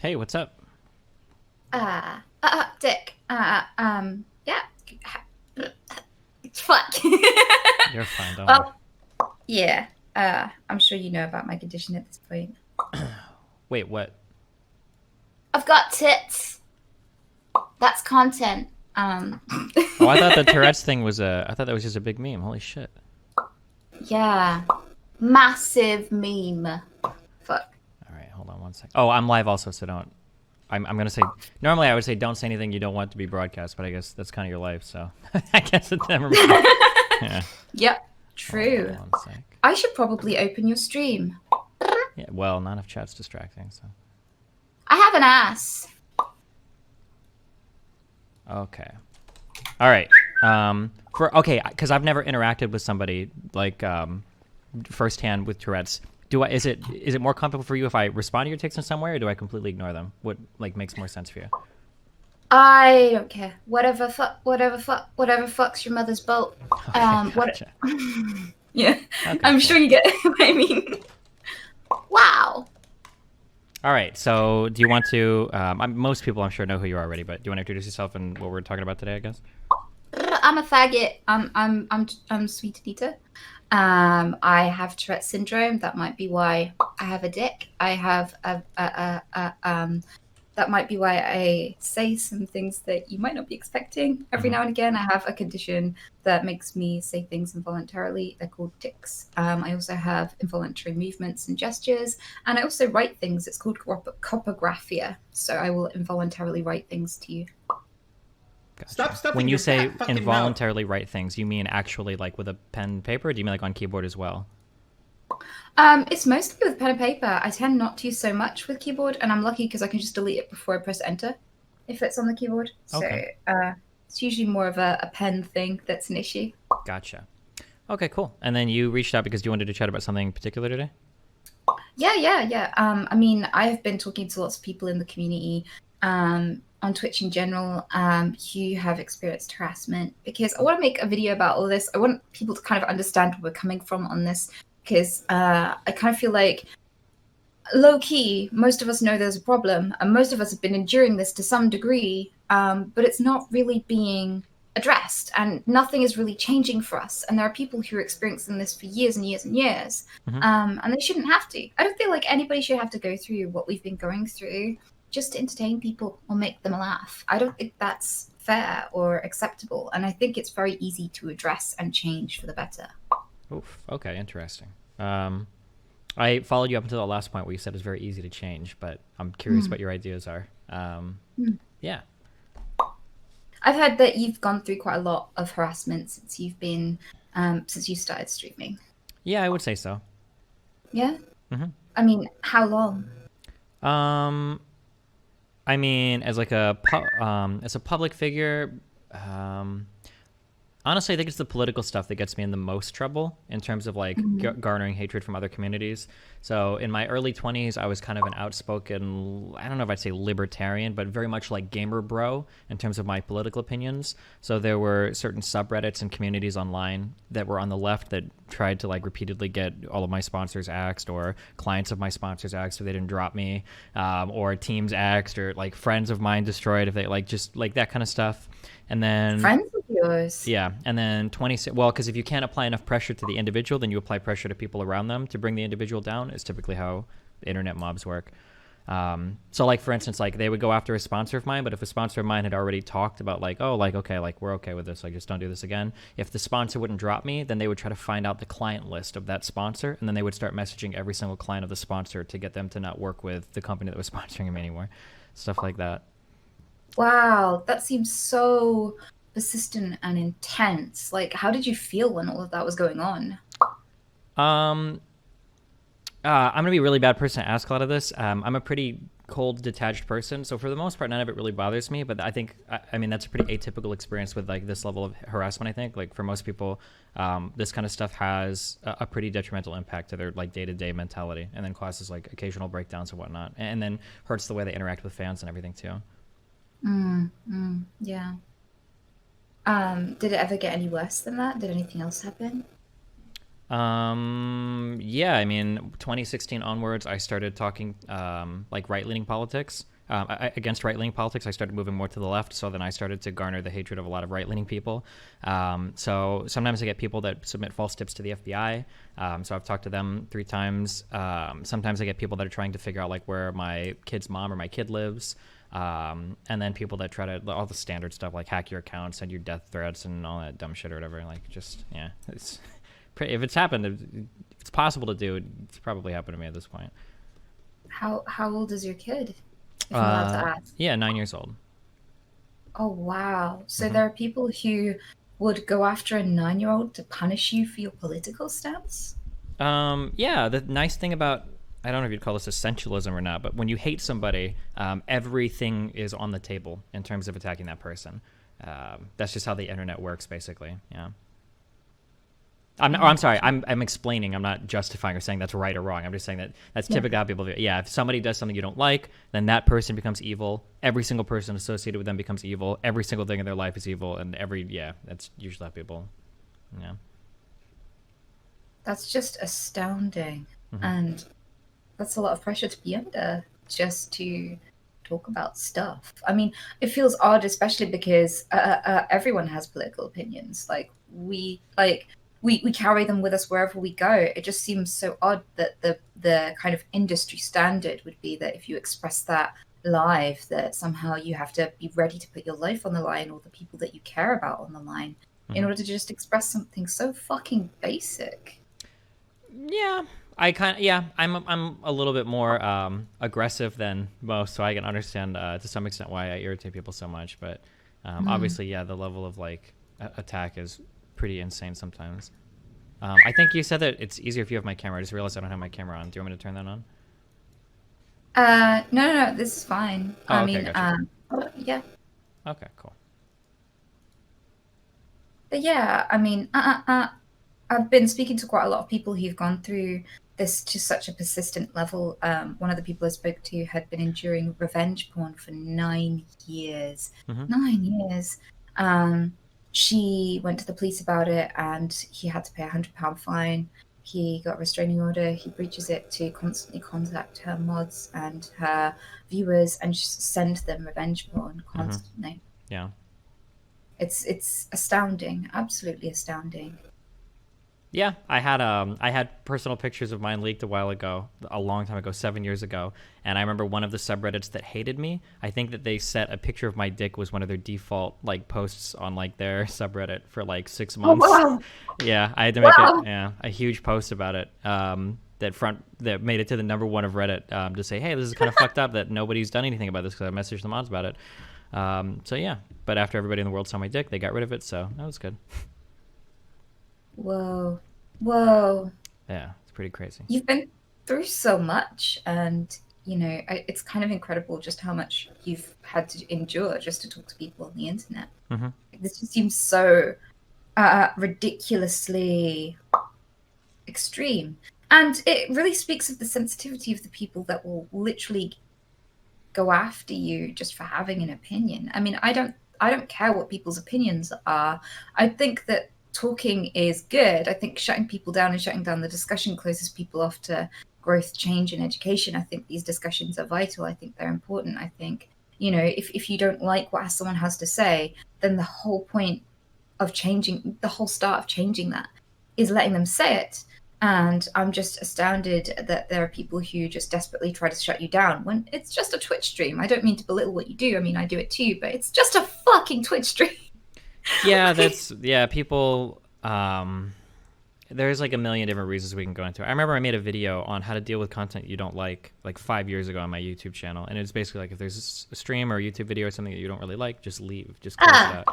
Hey, what's up? Dick. Yeah. Fuck. You're fine, don't worry. Well, yeah. I'm sure you know about my condition at this point. Wait, what? I've got tits. That's content. Um, Oh, I thought the Tourette's thing was a. I thought that was just a big meme. Holy shit. yeah. Massive meme. Fuck. All right, hold on one sec. Oh, I'm live also, so don't. I'm gonna say. Normally, I would say don't say anything you don't want to be broadcast, but I guess that's kind of your life, so I guess it's never mind. Yeah. Yep. Hold on True. one sec. I should probably open your stream. Yeah. Well, not if chat's distracting. So. I have an ass. Okay. All right. For okay, because I've never interacted with somebody like firsthand with Tourette's. Is it more comfortable for you if I respond to your texts in some way, or do I completely ignore them? What like makes more sense for you? I don't care. Whatever fucks your mother's boat. Okay, What? gotcha. Yeah, Okay, I'm cool. sure you get what I mean. Wow. All right. So, do you want to? Most people, I'm sure, know who you are already, but do you want to introduce yourself and what we're talking about today? I guess. I'm a faggot. I'm SweetAnita. I have Tourette's syndrome. That might be why I have a dick. I have that might be why I say some things that you might not be expecting. Every Mm-hmm. now and again, I have a condition that makes me say things involuntarily. They're called tics. I also have involuntary movements and gestures, and I also write things. It's called copographia. So I will involuntarily write things to you. Gotcha. Stop When stuffing you your say fat fucking mouth. involuntarily write things, you mean actually like with a pen and paper? Or do you mean like on keyboard as well? It's mostly with pen and paper. I tend not to so much with keyboard, and I'm lucky because I can just delete it before I press enter if it's on the keyboard. So Okay. it's usually more of a pen thing that's an issue. Gotcha. Okay, cool. And then you reached out because you wanted to chat about something particular today? Yeah. I mean, I have been talking to lots of people in the community, on Twitch in general, who have experienced harassment because I want to make a video about all this. I want people to kind of understand where we're coming from on this because I kind of feel like low key, most of us know there's a problem, and most of us have been enduring this to some degree, but it's not really being addressed, and nothing is really changing for us. And there are people who are experiencing this for years and years and years, Mm-hmm. and they shouldn't have to. I don't feel like anybody should have to go through what we've been going through just to entertain people or make them laugh. I don't think that's fair or acceptable, and I think it's very easy to address and change for the better. Oof. Okay, interesting. Um, I followed you up until the last point where you said it's very easy to change, but I'm curious Mm. what your ideas are. Yeah. I've heard that you've gone through quite a lot of harassment since you started streaming. Yeah, I would say so. Yeah? Hmm. I mean, how long? Um, I mean, as a public figure, um, honestly, I think it's the political stuff that gets me in the most trouble in terms of like Mhm. garnering hatred from other communities. So in my early 20s, I was kind of an outspoken, I don't know if I'd say libertarian, but very much like gamer bro in terms of my political opinions. So there were certain subreddits and communities online that were on the left that tried to like repeatedly get all of my sponsors axed or clients of my sponsors axed so they didn't drop me, or teams axed or like friends of mine destroyed if they like just like that kind of stuff. And then Friends of yours? yeah, and then well, because if you can't apply enough pressure to the individual, then you apply pressure to people around them to bring the individual down. Is typically how internet mobs work. So, like for instance, like they would go after a sponsor of mine, but if a sponsor of mine had already talked about like, oh, like okay, like we're okay with this, like just don't do this again. If the sponsor wouldn't drop me, then they would try to find out the client list of that sponsor, and then they would start messaging every single client of the sponsor to get them to not work with the company that was sponsoring him anymore. Stuff like that. Wow, that seems so persistent and intense. Like, how did you feel when all of that was going on? Um, I'm gonna be a really bad person to ask a lot of this. I'm a pretty cold, detached person, so for the most part, none of it really bothers me. But I think, I mean, that's a pretty atypical experience with like this level of harassment. I think, like for most people, this kind of stuff has a pretty detrimental impact to their like day-to-day mentality, and then causes like occasional breakdowns and whatnot, and then hurts the way they interact with fans and everything too. Yeah. Did it ever get any worse than that? Did anything else happen? Yeah, I mean, 2016 onwards, I started talking like right-leaning politics, against right-leaning politics, I started moving more to the left. So then I started to garner the hatred of a lot of right-leaning people. So sometimes I get people that submit false tips to the FBI. So I've talked to them 3 times. Sometimes I get people that are trying to figure out like where my kid's mom or my kid lives. And then people that try to, all the standard stuff like hack your account, send you death threats and all that dumb shit or whatever. Like just, yeah, it's if it's happened, if it's possible to do, it's probably happened to me at this point. How old is your kid? If I'm allowed to ask. Yeah, 9 years old. Oh, wow. So there are people who would go after a 9-year-old to punish you for your political stance? Yeah, the nice thing about, I don't know if you'd call this essentialism or not, but when you hate somebody, everything is on the table in terms of attacking that person. That's just how the internet works, basically. Yeah. I'm sorry. I'm explaining. I'm not justifying or saying that's right or wrong. I'm just saying that that's typically how people do it. Yeah, if somebody does something you don't like, then that person becomes evil. Every single person associated with them becomes evil. Every single thing in their life is evil, and that's usually how people. Yeah. That's just astounding. And that's a lot of pressure to be under just to talk about stuff. I mean, it feels odd, especially because everyone has political opinions. Like we carry them with us wherever we go. It just seems so odd that the kind of industry standard would be that if you express that live, that somehow you have to be ready to put your life on the line or the people that you care about on the line in order to just express something so fucking basic. Yeah, I'm a little bit more aggressive than most, so I can understand to some extent why I irritate people so much. But obviously, yeah, the level of like attack is pretty insane sometimes. I think you said that it's easier if you have my camera. I just realized I don't have my camera on. Do you want me to turn that on? No, this is fine. Oh, I okay, mean, gotcha. yeah. Okay, cool. But yeah, I mean, I've been speaking to quite a lot of people who've gone through this to such a persistent level. One of the people I spoke to had been enduring revenge porn for 9 years. 9 years. She went to the police about it, and he had to pay £100 fine. He got a restraining order. He breaches it to constantly contact her mods and her viewers and just send them revenge porn constantly. Yeah. It's astounding, absolutely astounding. Yeah, I had personal pictures of mine leaked a long time ago, 7 years ago, and I remember one of the subreddits that hated me. I think that they set a picture of my dick was one of their default like posts on like their subreddit for like 6 months. Oh, wow. Yeah, I had to make a huge post about it. That made it to the number 1 of Reddit to say, hey, this is kind of fucked up that nobody's done anything about this because I messaged the mods about it. So yeah, but after everybody in the world saw my dick, they got rid of it, so that was good. Whoa. Yeah, it's pretty crazy. You've been through so much, and it's kind of incredible just how much you've had to endure just to talk to people on the internet. This just seems so ridiculously extreme, and it really speaks of the sensitivity of the people that will literally go after you just for having an opinion. I mean, I don't care what people's opinions are. I think that talking is good. I think shutting people down and shutting down the discussion closes people off to growth, change, and education. I think these discussions are vital. I think they're important. I think, if you don't like what someone has to say, then the whole point of changing, the whole start of changing that is letting them say it. And I'm just astounded that there are people who just desperately try to shut you down when it's just a Twitch stream. I don't mean to belittle what you do. I mean, I do it too, but it's just a fucking Twitch stream. Yeah, people, there's like a million different reasons we can go into it. I remember I made a video on how to deal with content you don't like 5 years ago on my YouTube channel, and it's basically like if there's a stream or a YouTube video or something that you don't really like, just leave, just close it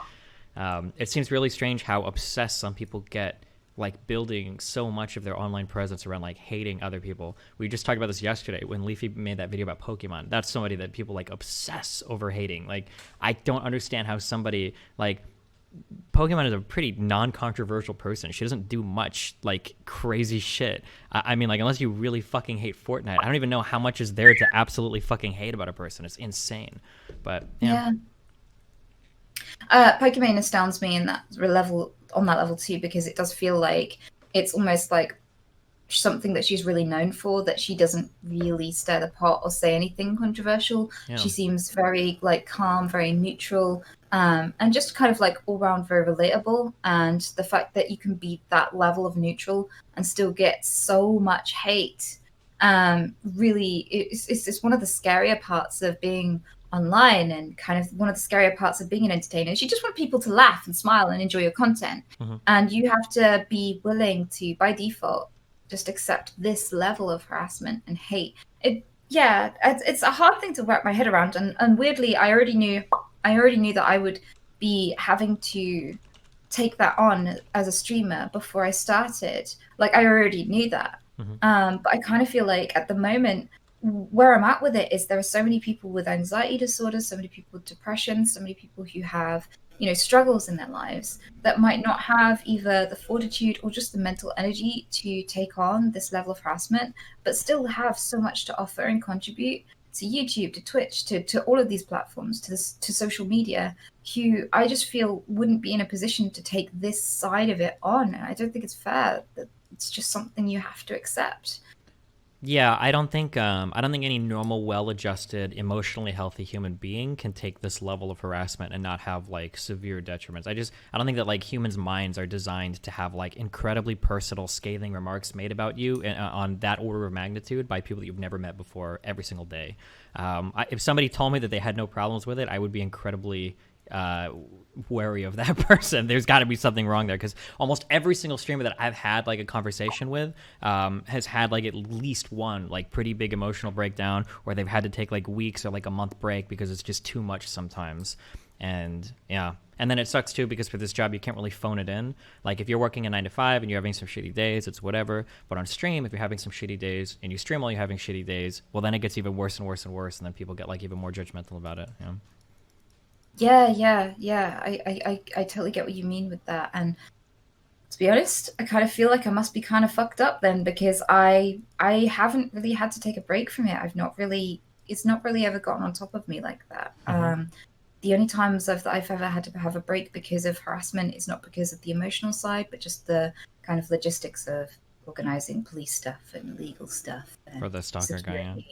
out. It seems really strange how obsessed some people get, like building so much of their online presence around like hating other people. We just talked about this yesterday when Leafy made that video about Pokemon. That's somebody that people like obsess over hating. Like, I don't understand how somebody like Pokemon is a pretty non-controversial person. She doesn't do much like crazy shit. I mean, like, unless you really fucking hate Fortnite, I don't even know how much is there to absolutely fucking hate about a person. It's insane. But yeah. Pokemon astounds me on that level too, because it does feel like it's almost like something that she's really known for, that she doesn't really stir the pot or say anything controversial. Yeah. She seems very like calm, very neutral, and just kind of like all around very relatable. And the fact that you can be that level of neutral and still get so much hate, really, it's one of the scarier parts of being online, and kind of one of the scarier parts of being an entertainer is you just want people to laugh and smile and enjoy your content. And you have to be willing to, by default, just accept this level of harassment and hate. It's a hard thing to wrap my head around, and weirdly, I already knew that I would be having to take that on as a streamer before I started. Like, I already knew that. But I kind of feel like at the moment, where I'm at with it is there are so many people with anxiety disorders, so many people with depression, so many people who have, struggles in their lives that might not have either the fortitude or just the mental energy to take on this level of harassment, but still have so much to offer and contribute to YouTube, to Twitch, to all of these platforms, to social media, who I just feel wouldn't be in a position to take this side of it on. And I don't think it's fair. That it's just something you have to accept. Yeah, I don't think any normal, well-adjusted, emotionally healthy human being can take this level of harassment and not have like severe detriments. I don't think that like humans' minds are designed to have like incredibly personal, scathing remarks made about you on that order of magnitude by people that you've never met before every single day. If somebody told me that they had no problems with it, I would be incredibly wary of that person. There's got to be something wrong there, because almost every single streamer that I've had like a conversation with has had like at least one like pretty big emotional breakdown, where they've had to take like weeks or like a month break because it's just too much sometimes. And yeah, and then it sucks too, because for this job you can't really phone it in. Like if you're working a 9 to 5 and you're having some shitty days, it's whatever. But on stream, if you're having some shitty days and you stream while you're having shitty days, well then it gets even worse and worse and worse, and then people get like even more judgmental about it. Yeah. I totally get what you mean with that. And to be honest, I kind of feel like I must be kind of fucked up then, because I haven't really had to take a break from it. It's not really ever gotten on top of me like that. The only times I've ever had to have a break because of harassment is not because of the emotional side, but just the kind of logistics of organizing police stuff and legal stuff. For the stalker guy, yeah.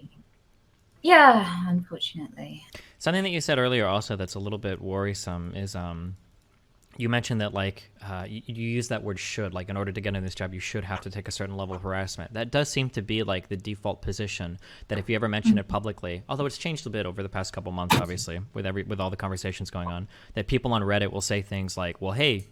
Yeah, unfortunately. Something that you said earlier also that's a little bit worrisome is you mentioned that like you use that word should, like in order to get in this job you should have to take a certain level of harassment. That does seem to be like the default position, that if you ever mention it publicly, although it's changed a bit over the past couple months obviously with all the conversations going on, that people on Reddit will say things like, well, hey,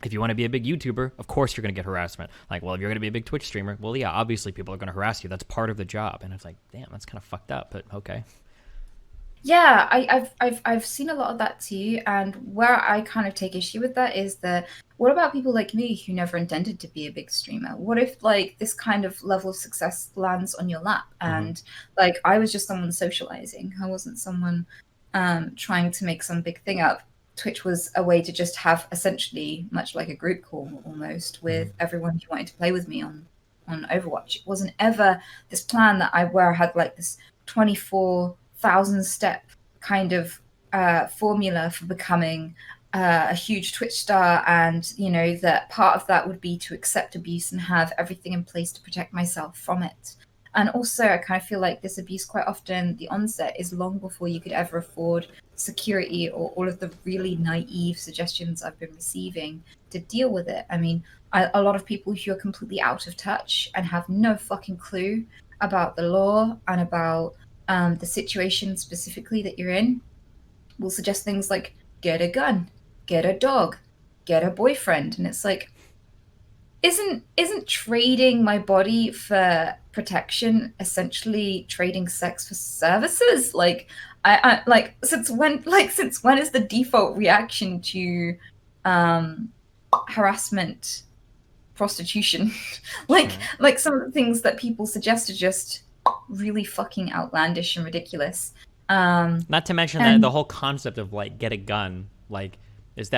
if you want to be a big YouTuber, of course you're going to get harassment. Like, well, if you're going to be a big Twitch streamer, well, yeah, obviously people are going to harass you. That's part of the job. And it's like, damn, that's kind of fucked up, but okay. Yeah, I've seen a lot of that too. And where I kind of take issue with that is that, what about people like me who never intended to be a big streamer? What if like this kind of level of success lands on your lap? And like I was just someone socializing. I wasn't someone trying to make some big thing up. Twitch was a way to just have essentially much like a group call almost with everyone who wanted to play with me on Overwatch. It wasn't ever this plan where I had like this 24,000 step kind of formula for becoming a huge Twitch star, and that part of that would be to accept abuse and have everything in place to protect myself from it. And also, I kind of feel like this abuse quite often, the onset is long before you could ever afford security or all of the really naive suggestions I've been receiving to deal with it. I mean, a lot of people who are completely out of touch and have no fucking clue about the law and about the situation specifically that you're in will suggest things like, get a gun, get a dog, get a boyfriend. And it's like, isn't trading my body for protection essentially trading sex for services? Like, I like, since when is the default reaction to harassment prostitution? like some of the things that people suggest are just really fucking outlandish and ridiculous. Not to mention that the whole concept of like get a gun, like is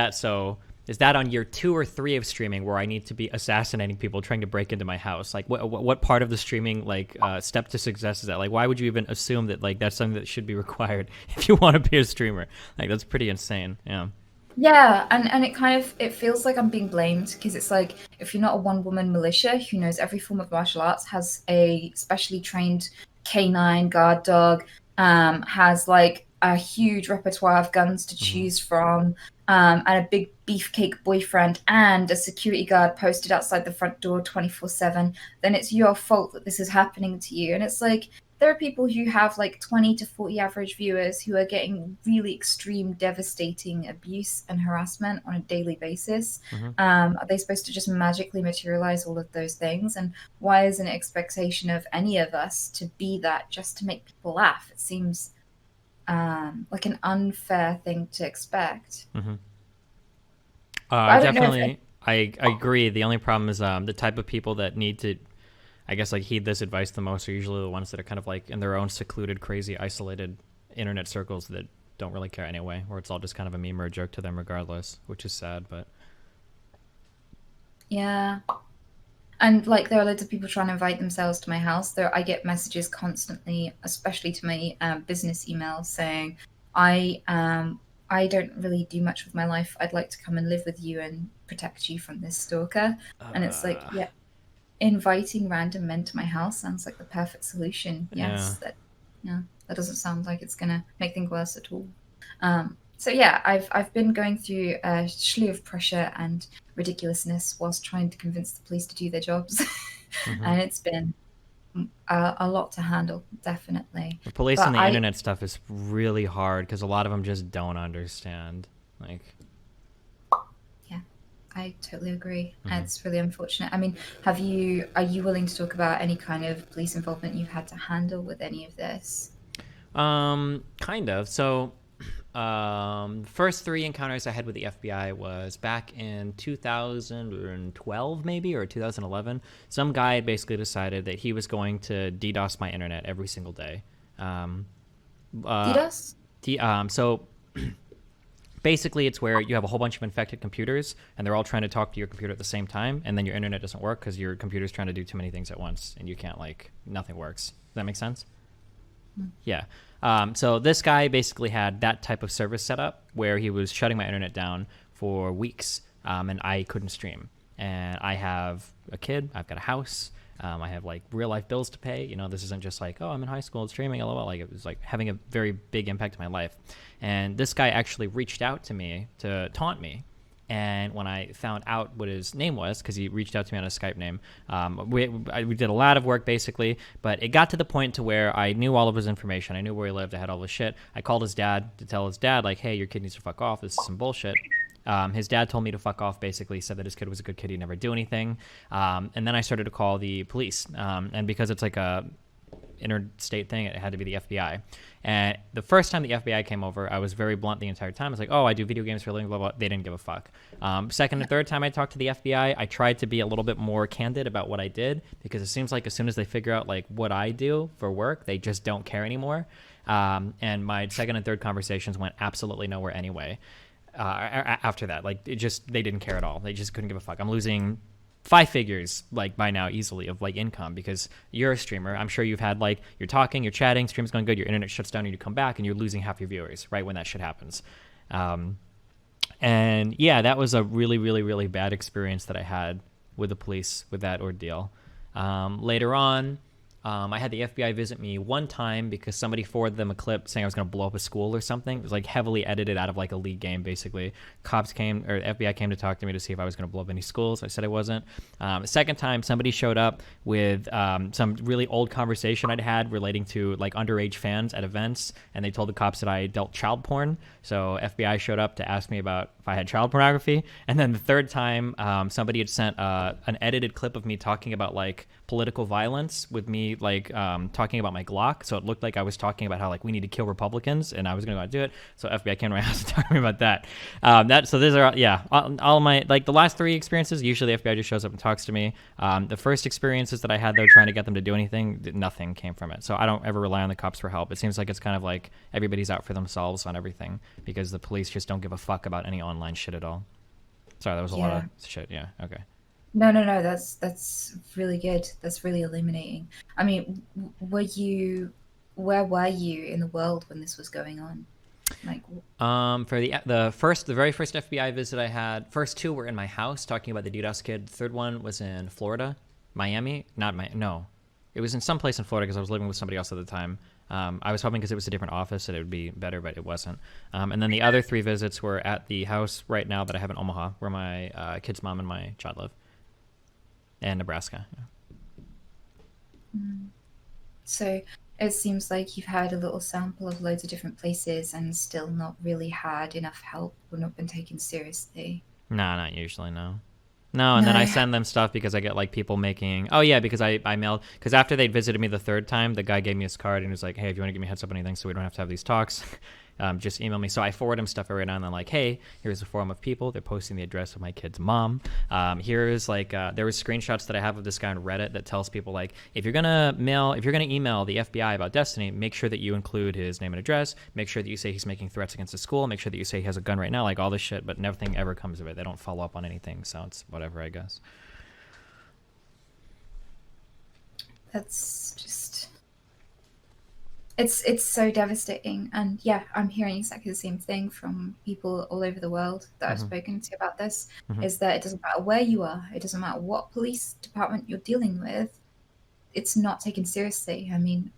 that on year 2 or 3 of streaming where I need to be assassinating people trying to break into my house? Like what part of the streaming like step to success is that? Like why would you even assume that like that's something that should be required if you want to be a streamer? Like that's pretty insane. Yeah. Yeah, and it kind of it feels like I'm being blamed because it's like if you're not a one-woman militia who knows every form of martial arts, has a specially trained canine guard dog, has like a huge repertoire of guns to Hmm. choose from, and a big beefcake boyfriend and a security guard posted outside the front door 24/7, then it's your fault that this is happening to you. And it's like there are people who have like 20 to 40 average viewers who are getting really extreme, devastating abuse and harassment on a daily basis. Hmm. Are they supposed to just magically materialize all of those things? And why is an expectation of any of us to be that just to make people laugh? It seems like an unfair thing to expect. Hmm. But I don't know if Definitely, I agree. The only problem is the type of people that need to, I guess, like heed this advice the most are usually the ones that are kind of like in their own secluded, crazy, isolated internet circles that don't really care anyway, where it's all just kind of a meme or a joke to them regardless, which is sad. But yeah. And like there are loads of people trying to invite themselves to my house. There, I get messages constantly, especially to my business emails, saying, I don't really do much with my life. I'd like to come and live with you and protect you from this stalker." And it's like, uh, yeah, inviting random men to my house sounds like the perfect solution. yeah. Yes, that yeah, that doesn't sound like it's gonna make things worse at all. So yeah, I've been going through a slew of pressure and ridiculousness whilst trying to convince the police to do their jobs, Hmm. and it's been a lot to handle, definitely. The police But and the internet stuff is really hard because a lot of them just don't understand. Like, yeah, I totally agree. mhm. It's really unfortunate. I mean, are you willing to talk about any kind of police involvement you've had to handle with any of this? Kind of. So, first three encounters I had with the FBI was back in 2012, maybe, or 2011. Some guy had basically decided that he was going to DDoS my internet every single day. Um, uh, DDoS? so basically, it's where you have a whole bunch of infected computers, and they're all trying to talk to your computer at the same time, and then your internet doesn't work because your computer's trying to do too many things at once, and you can't nothing works. Does that make sense? Yeah. So this guy basically had that type of service set up where he was shutting my internet down for weeks, and I couldn't stream. And I have a kid. I've got a house. I have like real life bills to pay. You know, this isn't just like, oh, I'm in high school and streaming, lol. Like it was like having a very big impact on my life. And this guy actually reached out to me to taunt me, and when I found out what his name was, because he reached out to me on a Skype name, we did a lot of work basically, but it got to the point to where I knew all of his information. I knew where he lived. I had all this shit. I called his dad to tell his dad, like, hey, your kid needs to fuck off. This is some bullshit. His dad told me to fuck off, basically said that his kid was a good kid. He'd never do anything. And then I started to call the police. And because it's like a interstate thing, it had to be the FBI. And the first time the FBI came over, I was very blunt the entire time. I was like, oh, I do video games for a living, blah, blah. They didn't give a fuck. Second and third time I talked to the FBI, I tried to be a little bit more candid about what I did, because it seems like as soon as they figure out like what I do for work, they just don't care anymore. And my second and third conversations went absolutely nowhere anyway. After that, like they didn't care at all. They just couldn't give a fuck. I'm losing five figures like by now easily of like income because you're a streamer. I'm sure you've had like you're talking, you're chatting, stream's going good, your internet shuts down, and you come back and you're losing half your viewers right when that shit happens. Um, and yeah, that was a really, really, really bad experience that I had with the police with that ordeal. Later on, I had the FBI visit me one time because somebody forwarded them a clip saying I was going to blow up a school or something. It was like heavily edited out of like a league game, basically. Cops came, or FBI came to talk to me to see if I was going to blow up any schools. I said I wasn't. The second time, somebody showed up with some really old conversation I'd had relating to like underage fans at events, and they told the cops that I dealt child porn. So FBI showed up to ask me about if I had child pornography. And then the third time, somebody had sent an edited clip of me talking about like political violence with me like talking about my Glock, so it looked like I was talking about how like we need to kill Republicans, and I was going to go out and do it. So FBI came to my house and talked to me about that. So these are all my like the last three experiences. Usually the FBI just shows up and talks to me. The first experiences that I had though, trying to get them to do anything, nothing came from it. So I don't ever rely on the cops for help. It seems like it's kind of like everybody's out for themselves on everything because the police just don't give a fuck about any online shit at all. Sorry, that was a lot Yeah. of shit. Yeah. Okay. No, no, no. That's really good. That's really illuminating. I mean, were you, where were you in the world when this was going on? Like, For the very first FBI visit I had, first two were in my house talking about the DDoS kid. The third one was in Florida, Miami, not my no, it was in some place in Florida because I was living with somebody else at the time. I was hoping because it was a different office that it would be better, but it wasn't. And then the other three visits were at the house right now that I have in Omaha, where my kid's mom and my child live, and Nebraska. Yeah. so it seems like you've had a little sample of loads of different places and still not really had enough help or not been taken seriously. No, not usually, no. No, and then I No. send them stuff because I get like people making. Oh yeah, because I mailed because after they'd visited me the third time, the guy gave me his card and was like, "Hey, if you want to give me a heads up on anything, so we don't have to have these talks, just email me." So I forward him stuff every now and then, like, "Hey, here's a forum of people. They're posting the address of my kid's mom. Here's like there was screenshots that I have of this guy on Reddit that tells people like, if you're gonna email the FBI about Destiny, make sure that you include his name and address. Make sure that you say he's making threats against the school. Make sure that you say he has a gun right now. Like all this shit, but nothing ever comes of it. They don't follow up on anything, so it's whatever, I guess." That's just it's so devastating. And yeah, I'm hearing exactly the same thing from people all over the world that I've spoken to about this, is that it doesn't matter where you are, it doesn't matter what police department you're dealing with, it's not taken seriously. I mean,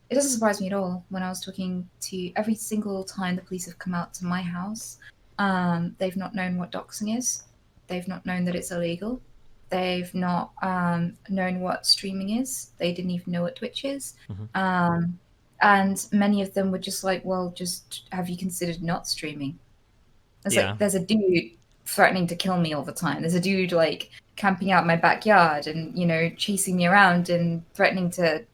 it doesn't surprise me at all when I was talking to every single time the police have come out to my house. They've not known what doxing is. They've not known that it's illegal. They've not known what streaming is. They didn't even know what Twitch is. And many of them were just like, well, just have you considered not streaming? It's Yeah. like, there's a dude threatening to kill me all the time. There's a dude like camping out in my backyard and, chasing me around and threatening to,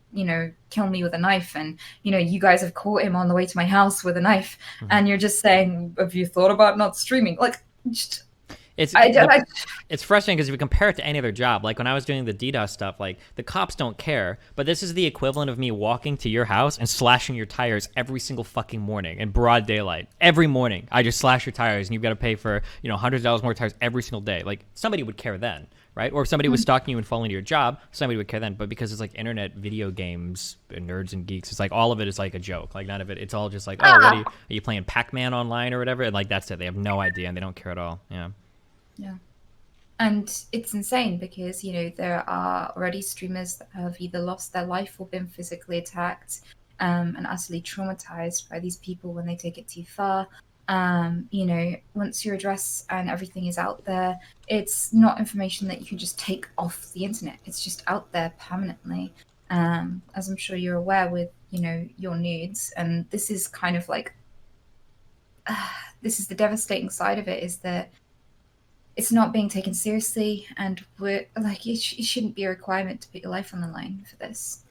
kill me with a knife. And, you guys have caught him on the way to my house with a knife. And you're just saying, have you thought about not streaming? Like, just, It's frustrating because if you compare it to any other job, like when I was doing the DDoS stuff, like the cops don't care, but this is the equivalent of me walking to your house and slashing your tires every single fucking morning in broad daylight. Every morning, I just slash your tires, and you've got to pay for hundreds of dollars more tires every single day. Like somebody would care then, right? Or if somebody was stalking you and following your job, somebody would care then. But because it's like internet video games, and nerds and geeks, it's like all of it is like a joke. Like none of it. It's all just like, oh, are you playing Pac-Man online or whatever? And like that's it. They have no idea and they don't care at all. Yeah. Yeah. And it's insane because, there are already streamers that have either lost their life or been physically attacked and utterly traumatized by these people when they take it too far. Once your address and everything is out there, it's not information that you can just take off the internet. It's just out there permanently. As I'm sure you're aware with, your nudes. And this is kind of like, this is the devastating side of it, is that it's not being taken seriously, and we're like, it shouldn't be a requirement to put your life on the line for this.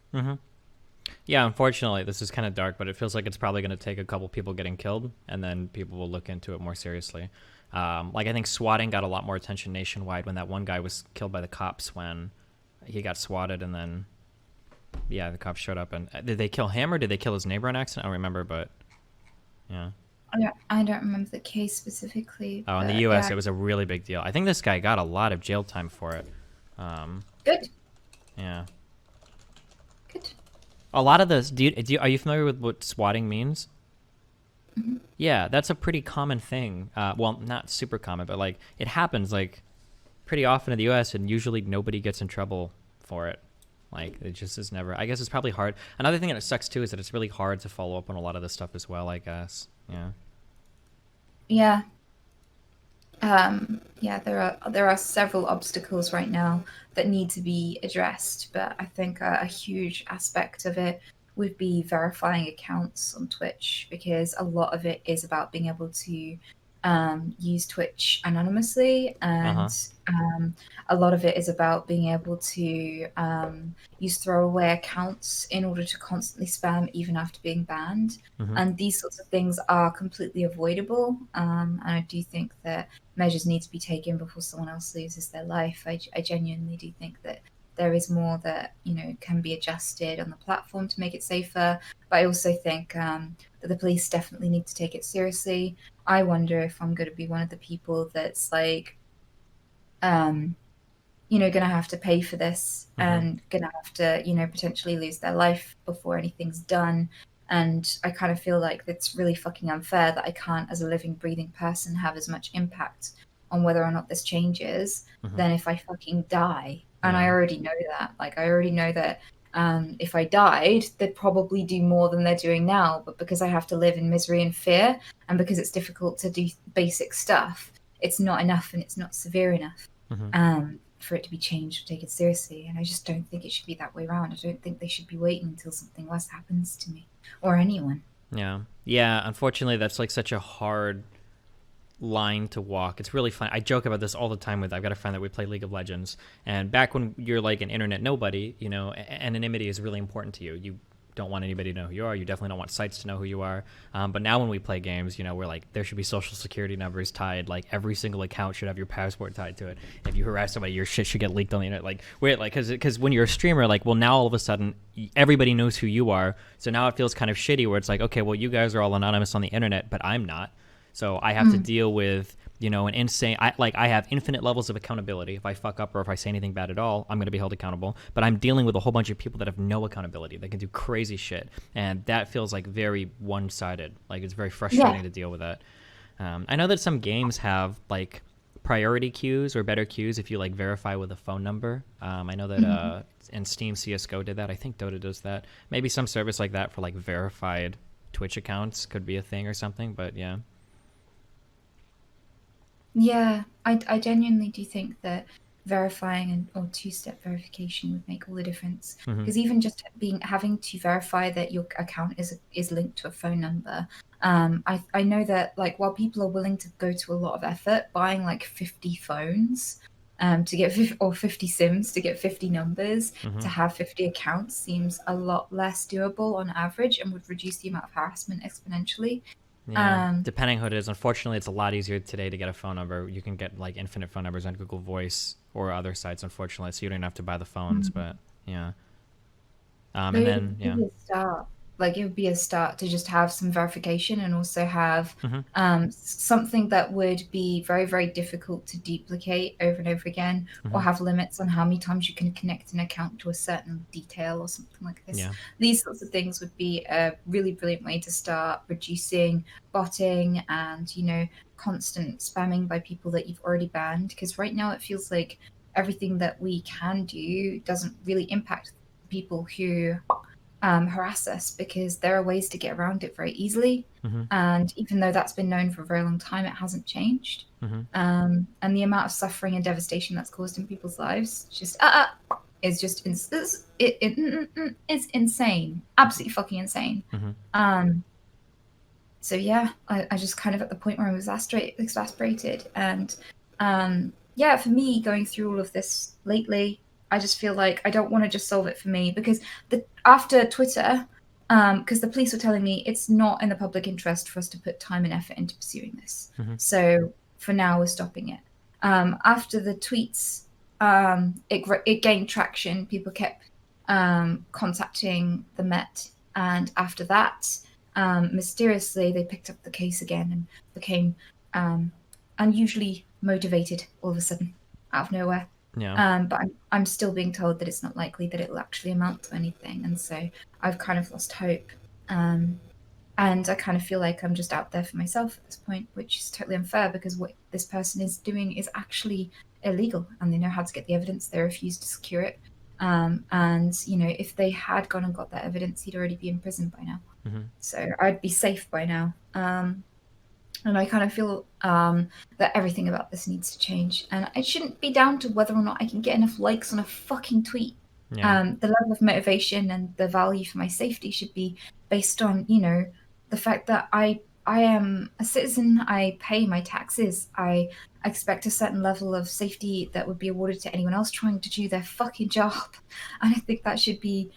Yeah, unfortunately, this is kind of dark, but it feels like it's probably going to take a couple people getting killed, and then people will look into it more seriously. Like I think swatting got a lot more attention nationwide when that one guy was killed by the cops when he got swatted, and then the cops showed up. And did they kill him or did they kill his neighbor on accident? I don't remember, but yeah. I don't remember the case specifically. Oh, in the U.S., it was a really big deal. I think this guy got a lot of jail time for it. Good. Yeah. Good. A lot of this. Are you familiar with what swatting means? Mm-hmm. Yeah, that's a pretty common thing. Well, not super common, but like it happens like pretty often in the U.S. and usually nobody gets in trouble for it. Like it just is never. I guess it's probably hard. Another thing that sucks too is that it's really hard to follow up on a lot of this stuff as well. I guess. Yeah. Yeah. There are several obstacles right now that need to be addressed, but I think a huge aspect of it would be verifying accounts on Twitch, because a lot of it is about being able to use Twitch anonymously, and a lot of it is about being able to use throwaway accounts in order to constantly spam even after being banned. And these sorts of things are completely avoidable. And I do think that measures need to be taken before someone else loses their life. I genuinely do think that there is more that can be adjusted on the platform to make it safer. But I also think that the police definitely need to take it seriously. I wonder if I'm going to be one of the people that's like, going to have to pay for this and going to have to, potentially lose their life before anything's done. And I kind of feel like it's really fucking unfair that I can't, as a living, breathing person, have as much impact on whether or not this changes than if I fucking die. And I Yeah. already know that. Like, I already know that if I died, they'd probably do more than they're doing now. But because I have to live in misery and fear, and because it's difficult to do basic stuff, it's not enough and it's not severe enough for it to be changed or taken seriously. And I just don't think it should be that way around. I don't think they should be waiting until something worse happens to me or anyone. Yeah. Yeah. Unfortunately, that's like such a hard line to walk. It's really fun. I joke about this all the time with, I've got a friend that we play League of Legends, and back when you're like an internet nobody, you know, anonymity is really important to you. You don't want anybody to know who you are. You definitely don't want sites to know who you are. But now when we play games, you know, we're like, there should be social security numbers tied. Like every single account should have your passport tied to it. If you harass somebody, your shit should get leaked on the internet. Like we're like, because when you're a streamer, like, well, now all of a sudden everybody knows who you are. So now it feels kind of shitty where it's like, okay, well, you guys are all anonymous on the internet, but I'm not. So I have to deal with, you know, an insane, I have infinite levels of accountability. If I fuck up or if I say anything bad at all, I'm going to be held accountable. But I'm dealing with a whole bunch of people that have no accountability. They can do crazy shit. And that feels like very one-sided. Like it's very frustrating to deal with that. I know that some games have like priority queues or better queues if you like verify with a phone number. I know that in Steam CSGO did that. I think Dota does that. Maybe some service like that for like verified Twitch accounts could be a thing or something. But yeah. Yeah, I genuinely do think that verifying or two-step verification would make all the difference. Because even just having to verify that your account is linked to a phone number, I know that like while people are willing to go to a lot of effort buying like 50 phones to get 50 SIMs to get 50 numbers to have 50 accounts seems a lot less doable on average and would reduce the amount of harassment exponentially. Yeah, depending who it is. Unfortunately, it's a lot easier today to get a phone number. You can get like infinite phone numbers on Google Voice or other sites, unfortunately, so you don't have to buy the phones. But yeah, and then yeah. Like it would be a start to just have some verification and also have Mm-hmm. something that would be very, very difficult to duplicate over and over again, or have limits on how many times you can connect an account to a certain detail or something like this. Yeah. These sorts of things would be a really brilliant way to start reducing botting and, you know, constant spamming by people that you've already banned. Because right now it feels like everything that we can do doesn't really impact people who harass us, because there are ways to get around it very easily. And even though that's been known for a very long time, it hasn't changed. And the amount of suffering and devastation that's caused in people's lives is just it's insane, absolutely fucking insane. So yeah, I just kind of at the point where I'm exasperated, and yeah, for me going through all of this lately, I just feel like I don't want to just solve it for me, because after Twitter, because the police were telling me it's not in the public interest for us to put time and effort into pursuing this. So for now, we're stopping it. After the tweets, it gained traction. People kept contacting the Met, and after that, mysteriously, they picked up the case again and became unusually motivated all of a sudden, out of nowhere. Yeah. But I'm still being told that it's not likely that it will actually amount to anything, and so I've kind of lost hope. And I kind of feel like I'm just out there for myself at this point, which is totally unfair, because what this person is doing is actually illegal, and they know how to get the evidence. They refuse to secure it. And you know, if they had gone and got that evidence, he'd already be in prison by now. So I'd be safe by now. And I kind of feel that everything about this needs to change. And it shouldn't be down to whether or not I can get enough likes on a fucking tweet. Yeah. The level of motivation and the value for my safety should be based on, you know, the fact that I am a citizen. I pay my taxes. I expect a certain level of safety that would be awarded to anyone else trying to do their fucking job. And I think that should be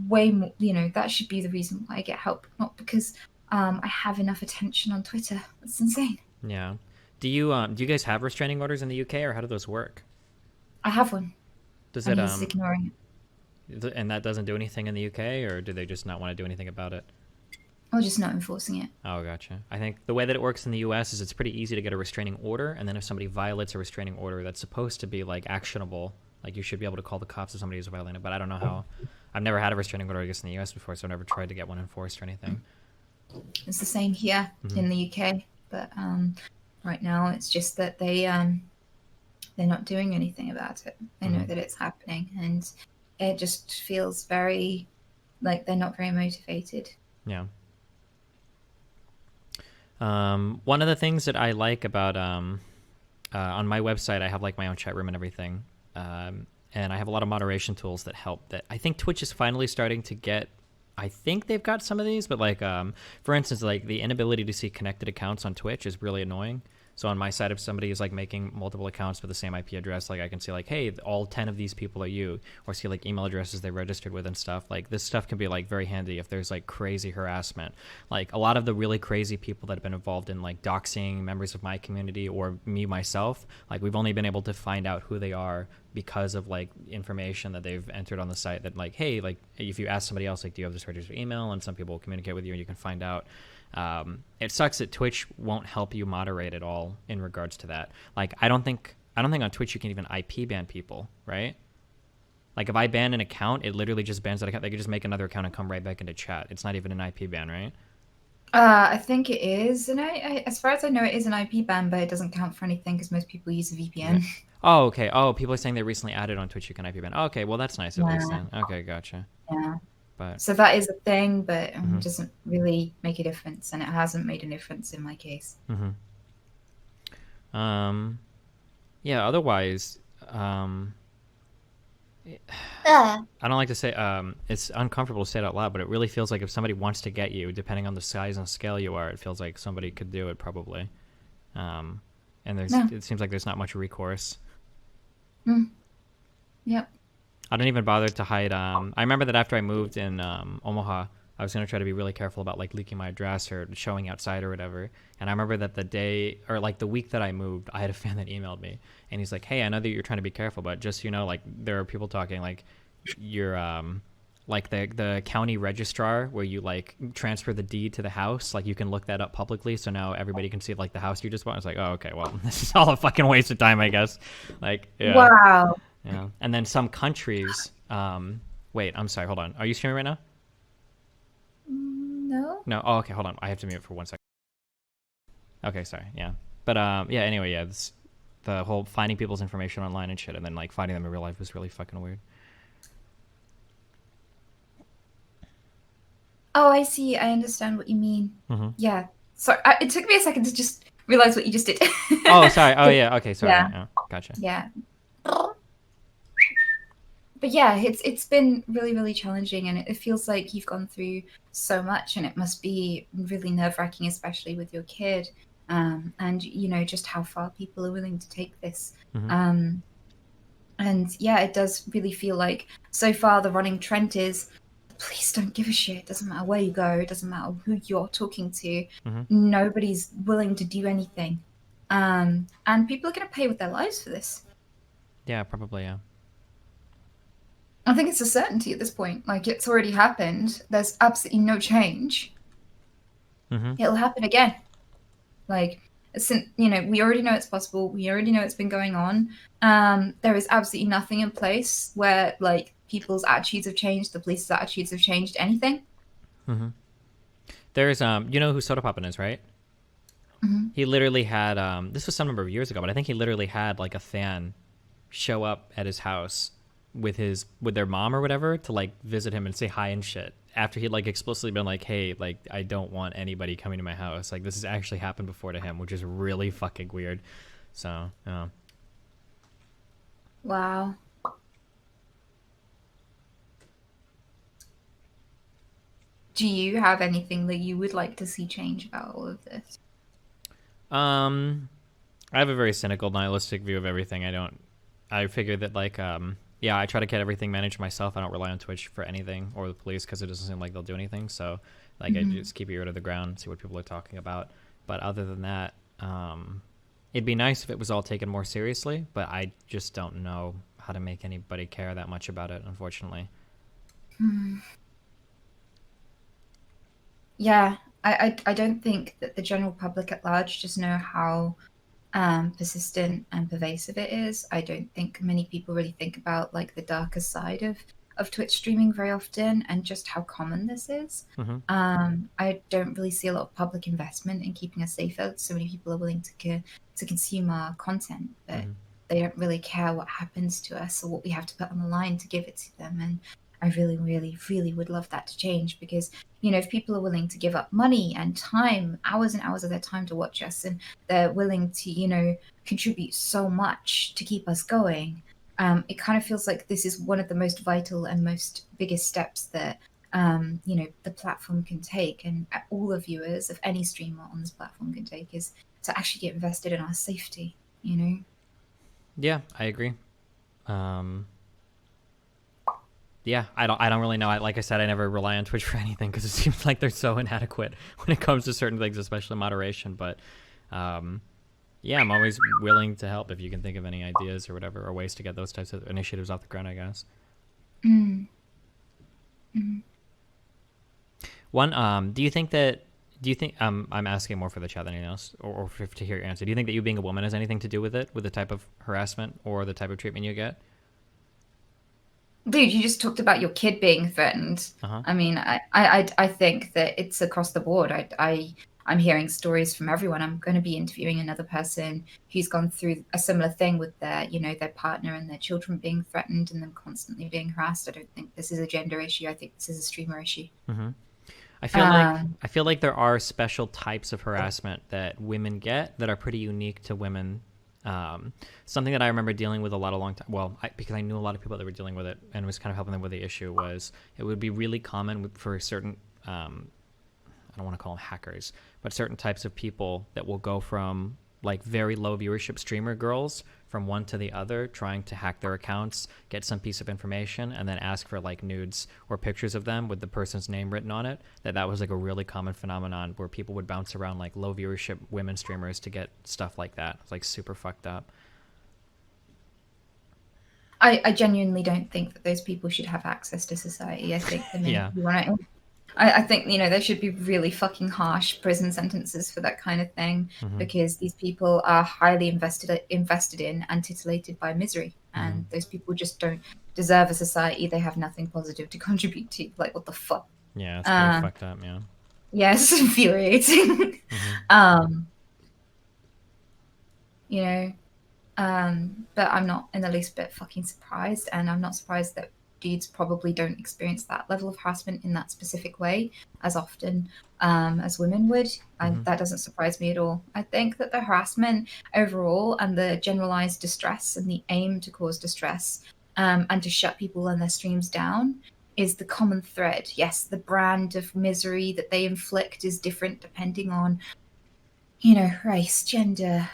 way more, you know, that should be the reason why I get help, not because I have enough attention on Twitter. That's insane. Yeah. Do you guys have restraining orders in the UK, or how do those work? I have one. Does and it he's ignoring it. And that doesn't do anything in the UK, or do they just not want to do anything about it? Or just not enforcing it. Oh, gotcha. I think the way that it works in the US is it's pretty easy to get a restraining order, and then if somebody violates a restraining order that's supposed to be like actionable, like you should be able to call the cops if somebody is violating it. But I don't know I've never had a restraining order, I guess, in the U.S. before, so I've never tried to get one enforced or anything. It's the same here in the UK, but right now it's just that they're not doing anything about it. They know that it's happening, and it just feels very like they're not very motivated. Yeah. One of the things that I like about on my website, I have like my own chat room and everything, and I have a lot of moderation tools that help. That I think Twitch is finally starting to get. I think they've got some of these, but like for instance, like the inability to see connected accounts on Twitch is really annoying. So on my side, if somebody is like making multiple accounts with the same IP address, like I can see like, hey, all 10 of these people are you, or see like email addresses they registered with and stuff. Like this stuff can be like very handy if there's like crazy harassment. Like a lot of the really crazy people that have been involved in like doxing members of my community or me myself, like we've only been able to find out who they are because of like information that they've entered on the site that like, hey, like if you ask somebody else, like, do you have this registered email? And some people will communicate with you and you can find out. It sucks that Twitch won't help you moderate at all in regards to that. Like, I don't think on Twitch you can even IP ban people, right? Like, if I ban an account, it literally just bans that account. They could just make another account and come right back into chat. It's not even an IP ban, right? I think it is, and as far as I know, it is an IP ban, but it doesn't count for anything because most people use a VPN. Yeah. Oh, okay. Oh, people are saying they recently added on Twitch you can IP ban. Oh, okay, well that's nice at least then. Okay, gotcha. Yeah. But So that is a thing, but it doesn't really make a difference, and it hasn't made a difference in my case. yeah. Otherwise, I don't like to say it's uncomfortable to say it out loud, but it really feels like if somebody wants to get you, depending on the size and scale you are, it feels like somebody could do it probably. And it seems like there's not much recourse. Yep. I don't even bother to hide. I remember that after I moved in Omaha, I was going to try to be really careful about like leaking my address or showing outside or whatever. And I remember that the day or like the week that I moved, I had a fan that emailed me and he's like, hey, I know that you're trying to be careful, but just, you know, like there are people talking like you're like the county registrar where you like transfer the deed to the house. Like you can look that up publicly. So now everybody can see like the house you just bought. It's like, oh, okay, well, this is all a fucking waste of time, I guess. Like, yeah. Wow. Yeah. And then some countries, wait, I'm sorry. Hold on. Are you streaming right now? No. No. Oh, okay. Hold on. I have to mute for 1 second. Okay. Sorry. Yeah. But, yeah, anyway, yeah, the whole finding people's information online and shit and then like finding them in real life was really fucking weird. Oh, I see. I understand what you mean. Yeah. Sorry, it took me a second to just realize what you just did. Oh, sorry. Oh, yeah. Okay. Sorry. Yeah. Gotcha. Yeah. But yeah, it's been really, really challenging, and it feels like you've gone through so much, and it must be really nerve-wracking, especially with your kid, and you know just how far people are willing to take this. And yeah, it does really feel like so far the running trend is, please don't give a shit. It doesn't matter where you go. It doesn't matter who you're talking to. Nobody's willing to do anything, and people are going to pay with their lives for this. Yeah, probably. Yeah. I think it's a certainty at this point. Like, it's already happened. There's absolutely no change. It'll happen again. Like, you know, we already know it's possible. We already know it's been going on. There is absolutely nothing in place where, like, people's attitudes have changed, the police's attitudes have changed, anything. There's, you know who Soda Poppin is, right? He literally had, this was some number of years ago, but I think he literally had, like, a fan show up at his house with their mom or whatever to like visit him and say hi and shit after he'd like explicitly been like, hey, like I don't want anybody coming to my house. Like this has actually happened before to him, which is really fucking weird. So Wow. Do you have anything that you would like to see change about all of this? I have a very cynical, nihilistic view of everything. I figure that like yeah, I try to get everything managed myself. I don't rely on Twitch for anything or the police because it doesn't seem like they'll do anything. So, like, I just keep your ear to the ground, see what people are talking about. But other than that, it'd be nice if it was all taken more seriously. But I just don't know how to make anybody care that much about it, unfortunately. Yeah, I don't think that the general public at large just know how persistent and pervasive it is. I don't think many people really think about like the darker side of Twitch streaming very often and just how common this is. Mm-hmm. I don't really see a lot of public investment in keeping us safer. So many people are willing to consume our content, but Mm-hmm. they don't really care what happens to us or what we have to put on the line to give it to them. And I really, really, really would love that to change, because, if people are willing to give up money and time, hours and hours of their time to watch us, and they're willing to, contribute so much to keep us going, it kind of feels like this is one of the most vital and most biggest steps that, the platform can take, and all the viewers of any streamer on this platform can take, is to actually get invested in our safety. Yeah, I agree. Yeah, I don't really know. Like I said, I never rely on Twitch for anything because it seems like they're so inadequate when it comes to certain things, especially moderation. But yeah, I'm always willing to help if you can think of any ideas or whatever, or ways to get those types of initiatives off the ground, I guess. Mm. Mm. One, do you think I'm asking more for the chat than anything else, or to hear your answer. Do you think that you being a woman has anything to do with it, with the type of harassment or the type of treatment you get? Dude, you just talked about your kid being threatened. Uh-huh. I mean, I think that it's across the board. I'm hearing stories from everyone. I'm going to be interviewing another person who's gone through a similar thing with their partner and their children being threatened and them constantly being harassed. I don't think this is a gender issue. I think this is a streamer issue. Mm-hmm. I feel like there are special types of harassment that women get that are pretty unique to women. Something that I remember dealing with a long time. Well, because I knew a lot of people that were dealing with it and was kind of helping them with the issue, was it would be really common for certain, I don't want to call them hackers, but certain types of people that will go from like very low viewership streamer girls from one to the other, trying to hack their accounts, get some piece of information, and then ask for like nudes or pictures of them with the person's name written on it. That was like a really common phenomenon where people would bounce around like low viewership women streamers to get stuff like that. It's like super fucked up. I genuinely don't think that those people should have access to society. I think the minute Yeah. you want to, I think there should be really fucking harsh prison sentences for that kind of thing, Mm-hmm. because these people are highly invested in and titillated by misery, and Mm-hmm. those people just don't deserve a society they have nothing positive to contribute to. Like, what the fuck? Yeah, it's pretty fucked up. Yeah. Yeah, it's infuriating. Mm-hmm. You know, but I'm not in the least bit fucking surprised, and I'm not surprised that dudes probably don't experience that level of harassment in that specific way as often as women would. Mm-hmm. That doesn't surprise me at all. I think that the harassment overall and the generalized distress and the aim to cause distress and to shut people and their streams down is the common thread. Yes, the brand of misery that they inflict is different depending on race, gender,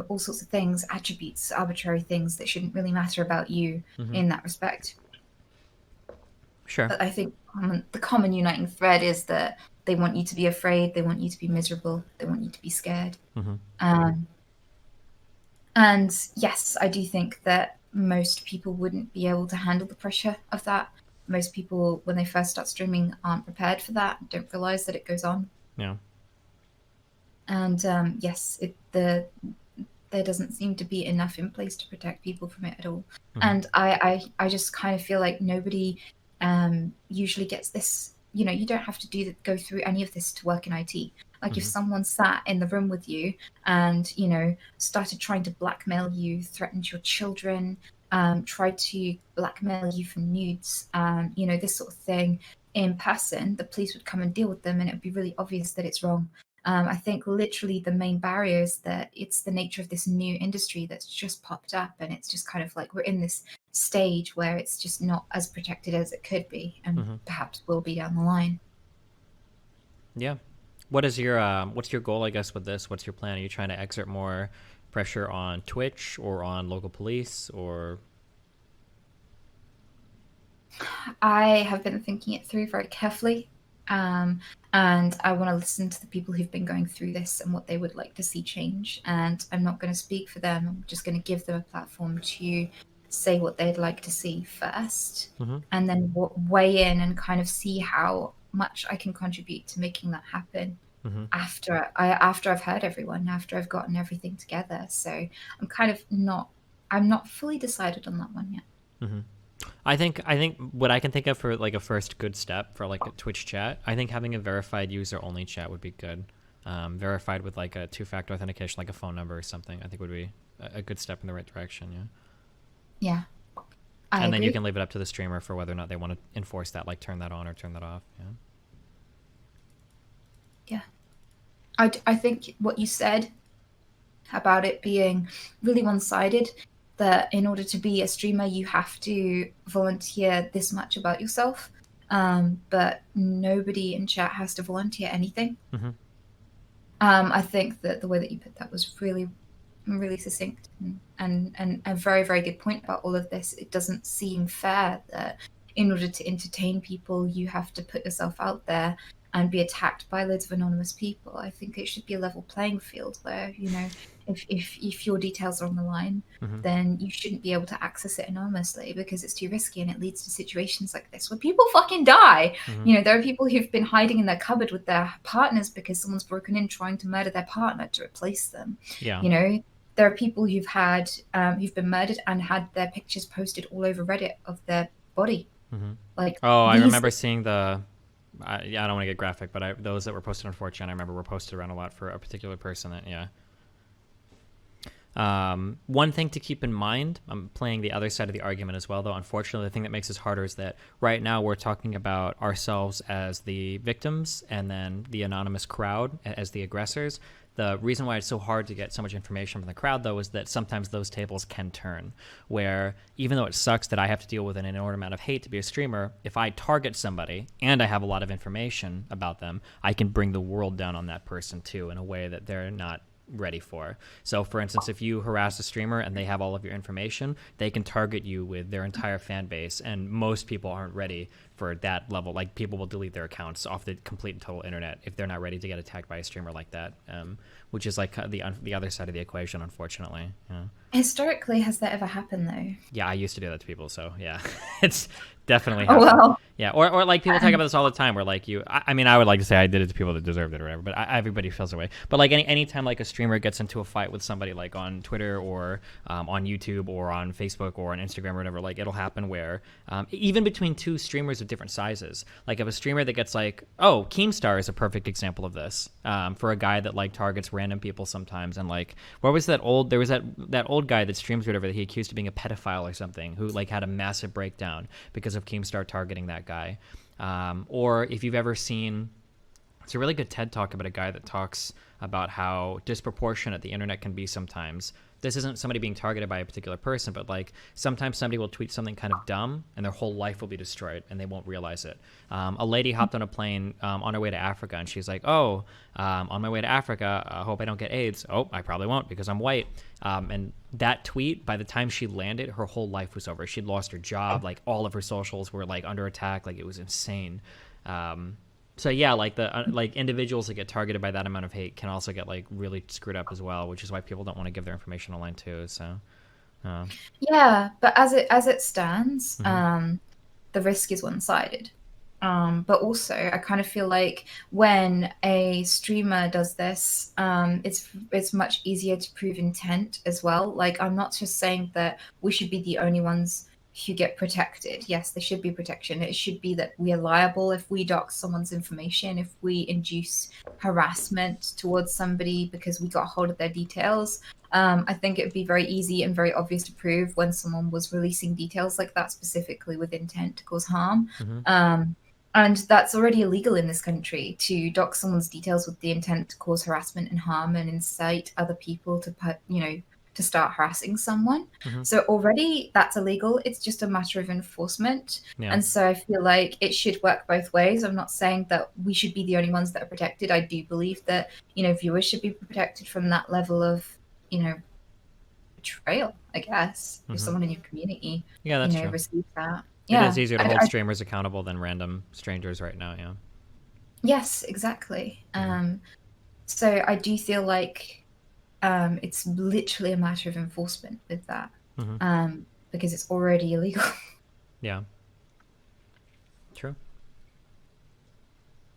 all sorts of things, attributes, arbitrary things that shouldn't really matter about you Mm-hmm. in that respect. Sure. But I think the common uniting thread is that they want you to be afraid, they want you to be miserable, they want you to be scared. Mm-hmm. And yes, I do think that most people wouldn't be able to handle the pressure of that. Most people, when they first start streaming, aren't prepared for that, don't realize that it goes on. Yeah. And yes, there doesn't seem to be enough in place to protect people from it at all. Mm-hmm. And I just kind of feel like nobody usually gets this. You don't have to go through any of this to work in IT. Like, if someone sat in the room with you and started trying to blackmail you, threatened your children, tried to blackmail you for nudes, this sort of thing in person, the police would come and deal with them, and it would be really obvious that it's wrong. I think literally the main barrier is that it's the nature of this new industry that's just popped up, and it's just kind of like we're in this stage where it's just not as protected as it could be, and perhaps will be down the line. Yeah. What's your goal, I guess, with this? What's your plan? Are you trying to exert more pressure on Twitch or on local police, or? I have been thinking it through very carefully. And I want to listen to the people who've been going through this and what they would like to see change. And I'm not going to speak for them. I'm just going to give them a platform to say what they'd like to see first, and then weigh in and kind of see how much I can contribute to making that happen after I've heard everyone, after I've gotten everything together. So I'm kind of not fully decided on that one yet. I think what I can think of for like a first good step for like a Twitch chat, I think having a verified user only chat would be good. Verified with like a two-factor authentication, like a phone number or something, I think would be a good step in the right direction. Yeah. Yeah, I And then you agree. can leave it up to the streamer for whether or not they want to enforce that, like turn that on or turn that off. Yeah. Yeah. I think what you said about it being really one-sided, that in order to be a streamer, you have to volunteer this much about yourself. But nobody in chat has to volunteer anything. Mm-hmm. I think that the way that you put that was really, really succinct and a very, very good point about all of this. It doesn't seem fair that in order to entertain people, you have to put yourself out there and be attacked by loads of anonymous people. I think it should be a level playing field where, if your details are on the line, Mm-hmm. then you shouldn't be able to access it anonymously because it's too risky and it leads to situations like this where people fucking die. Mm-hmm. There are people who've been hiding in their cupboard with their partners because someone's broken in trying to murder their partner to replace them. Yeah. There are people who've been murdered and had their pictures posted all over Reddit of their body. Mm-hmm. Like Oh, I these, remember seeing yeah, I don't want to get graphic, but those that were posted on 4chan, I remember were posted around a lot for a particular person that, yeah. One thing to keep in mind, I'm playing the other side of the argument as well, though. Unfortunately, the thing that makes this harder is that right now we're talking about ourselves as the victims and then the anonymous crowd as the aggressors. The reason why it's so hard to get so much information from the crowd, though, is that sometimes those tables can turn, where even though it sucks that I have to deal with an inordinate amount of hate to be a streamer, if I target somebody and I have a lot of information about them, I can bring the world down on that person, too, in a way that they're not ready for. So for instance, if you harass a streamer and they have all of your information, they can target you with their entire fan base, and most people aren't ready for that level. Like, people will delete their accounts off the complete and total internet if they're not ready to get attacked by a streamer like that, which is like the other side of the equation, unfortunately. Yeah. historically, has that ever happened though? Yeah, I used to do that to people, so yeah. It's definitely Oh happened. well. Yeah, or like people talk about this all the time, where like I mean, I would like to say I did it to people that deserved it or whatever, but everybody feels that way. But like any time like a streamer gets into a fight with somebody, like on Twitter or on YouTube or on Facebook or on Instagram or whatever, like it'll happen where even between two streamers of different sizes, like if a streamer that gets like, oh, Keemstar is a perfect example of this, for a guy that like targets random people sometimes, and like there was that old guy that streams whatever that he accused of being a pedophile or something, who like had a massive breakdown because of Keemstar targeting that guy. Or if you've ever seen, it's a really good TED talk about a guy that talks about how disproportionate the internet can be sometimes. This isn't somebody being targeted by a particular person, but like sometimes somebody will tweet something kind of dumb and their whole life will be destroyed and they won't realize it. A lady hopped on a plane on her way to Africa, and she's like, oh, on my way to Africa, I hope I don't get AIDS. Oh, I probably won't because I'm white. And that tweet, by the time she landed, her whole life was over. She'd lost her job. Like all of her socials were like under attack. Like it was insane. So yeah, like like individuals that get targeted by that amount of hate can also get like really screwed up as well, which is why people don't want to give their information online too. So Yeah, but as it stands, mhm. the risk is one-sided. But also, I kind of feel like when a streamer does this, it's much easier to prove intent as well. Like, I'm not just saying that we should be the only ones who get protected. Yes, there should be protection. It should be that we are liable if we dox someone's information, if we induce harassment towards somebody because we got hold of their details. I think it would be very easy and very obvious to prove when someone was releasing details like that, specifically with intent to cause harm. Mhm. And that's already illegal in this country, to dox someone's details with the intent to cause harassment and harm and incite other people to to start harassing someone. Mhm. So already that's illegal. It's just a matter of enforcement. Yeah. And so I feel like it should work both ways. I'm not saying that we should be the only ones that are protected. I do believe that, viewers should be protected from that level of, betrayal, I guess, if Mhm. someone in your community, Yeah, that's true. receives that. It is Yeah. easier to hold streamers accountable than random strangers right now. Yeah. Yes, exactly. Mhm. So I do feel like it's literally a matter of enforcement with that, Mhm. because it's already illegal. Yeah. True.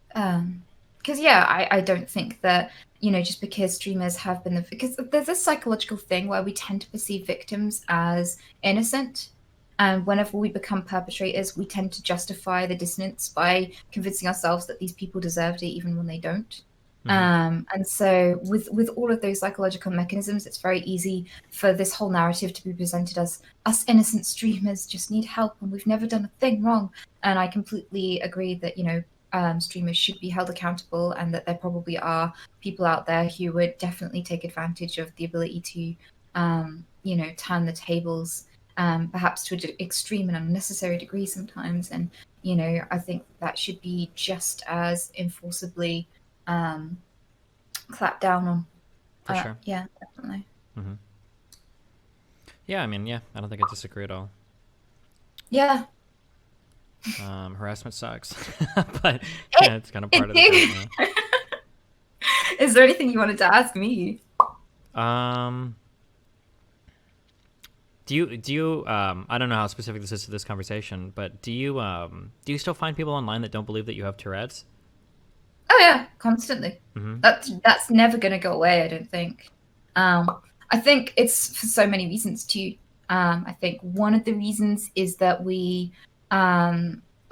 Because I don't think that just because streamers have been because there's this psychological thing where we tend to perceive victims as innocent, And whenever we become perpetrators, we tend to justify the dissonance by convincing ourselves that these people deserved it even when they don't. Mm-hmm. And so with all of those psychological mechanisms, it's very easy for this whole narrative to be presented as us innocent streamers just need help and we've never done a thing wrong. And I completely agree that, streamers should be held accountable, and that there probably are people out there who would definitely take advantage of the ability to, turn the tables, perhaps to an extreme and unnecessary degree sometimes. And, I think that should be just as enforceably clap down on. For sure. Yeah, definitely. Mm-hmm. Yeah, I mean, yeah, I don't think I disagree at all. Yeah. Harassment sucks, but yeah, it's kind of part of the game. Yeah. Is there anything you wanted to ask me? Do you I don't know how specific this is to this conversation, but do you still find people online that don't believe that you have Tourette's? Oh yeah, constantly. Mm-hmm. That's never going to go away, I don't think. I think it's for so many reasons too. I think one of the reasons is that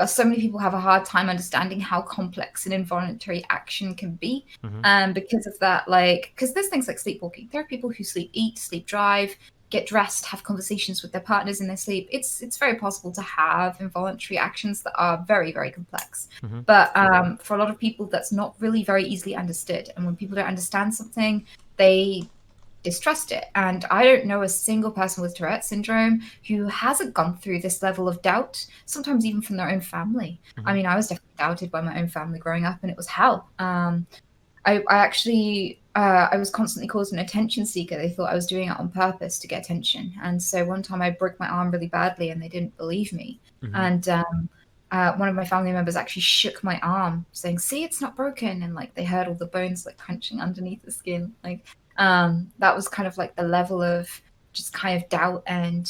so many people have a hard time understanding how complex an involuntary action can be. Mm-hmm. Because of that, because there's things like sleepwalking. There are people who sleep, eat, sleep, drive, get dressed, have conversations with their partners in their sleep. It's very possible to have involuntary actions that are very, very complex. Mm-hmm. But for a lot of people, that's not really very easily understood. And when people don't understand something, they distrust it. And I don't know a single person with Tourette's syndrome who hasn't gone through this level of doubt, sometimes even from their own family. Mm-hmm. I mean, I was definitely doubted by my own family growing up, and it was hell. I was constantly called an attention seeker. They thought I was doing it on purpose to get attention. And so one time I broke my arm really badly and they didn't believe me. Mm-hmm. And one of my family members actually shook my arm saying, "See, it's not broken." And they heard all the bones crunching underneath the skin. That was kind of the level of just kind of doubt and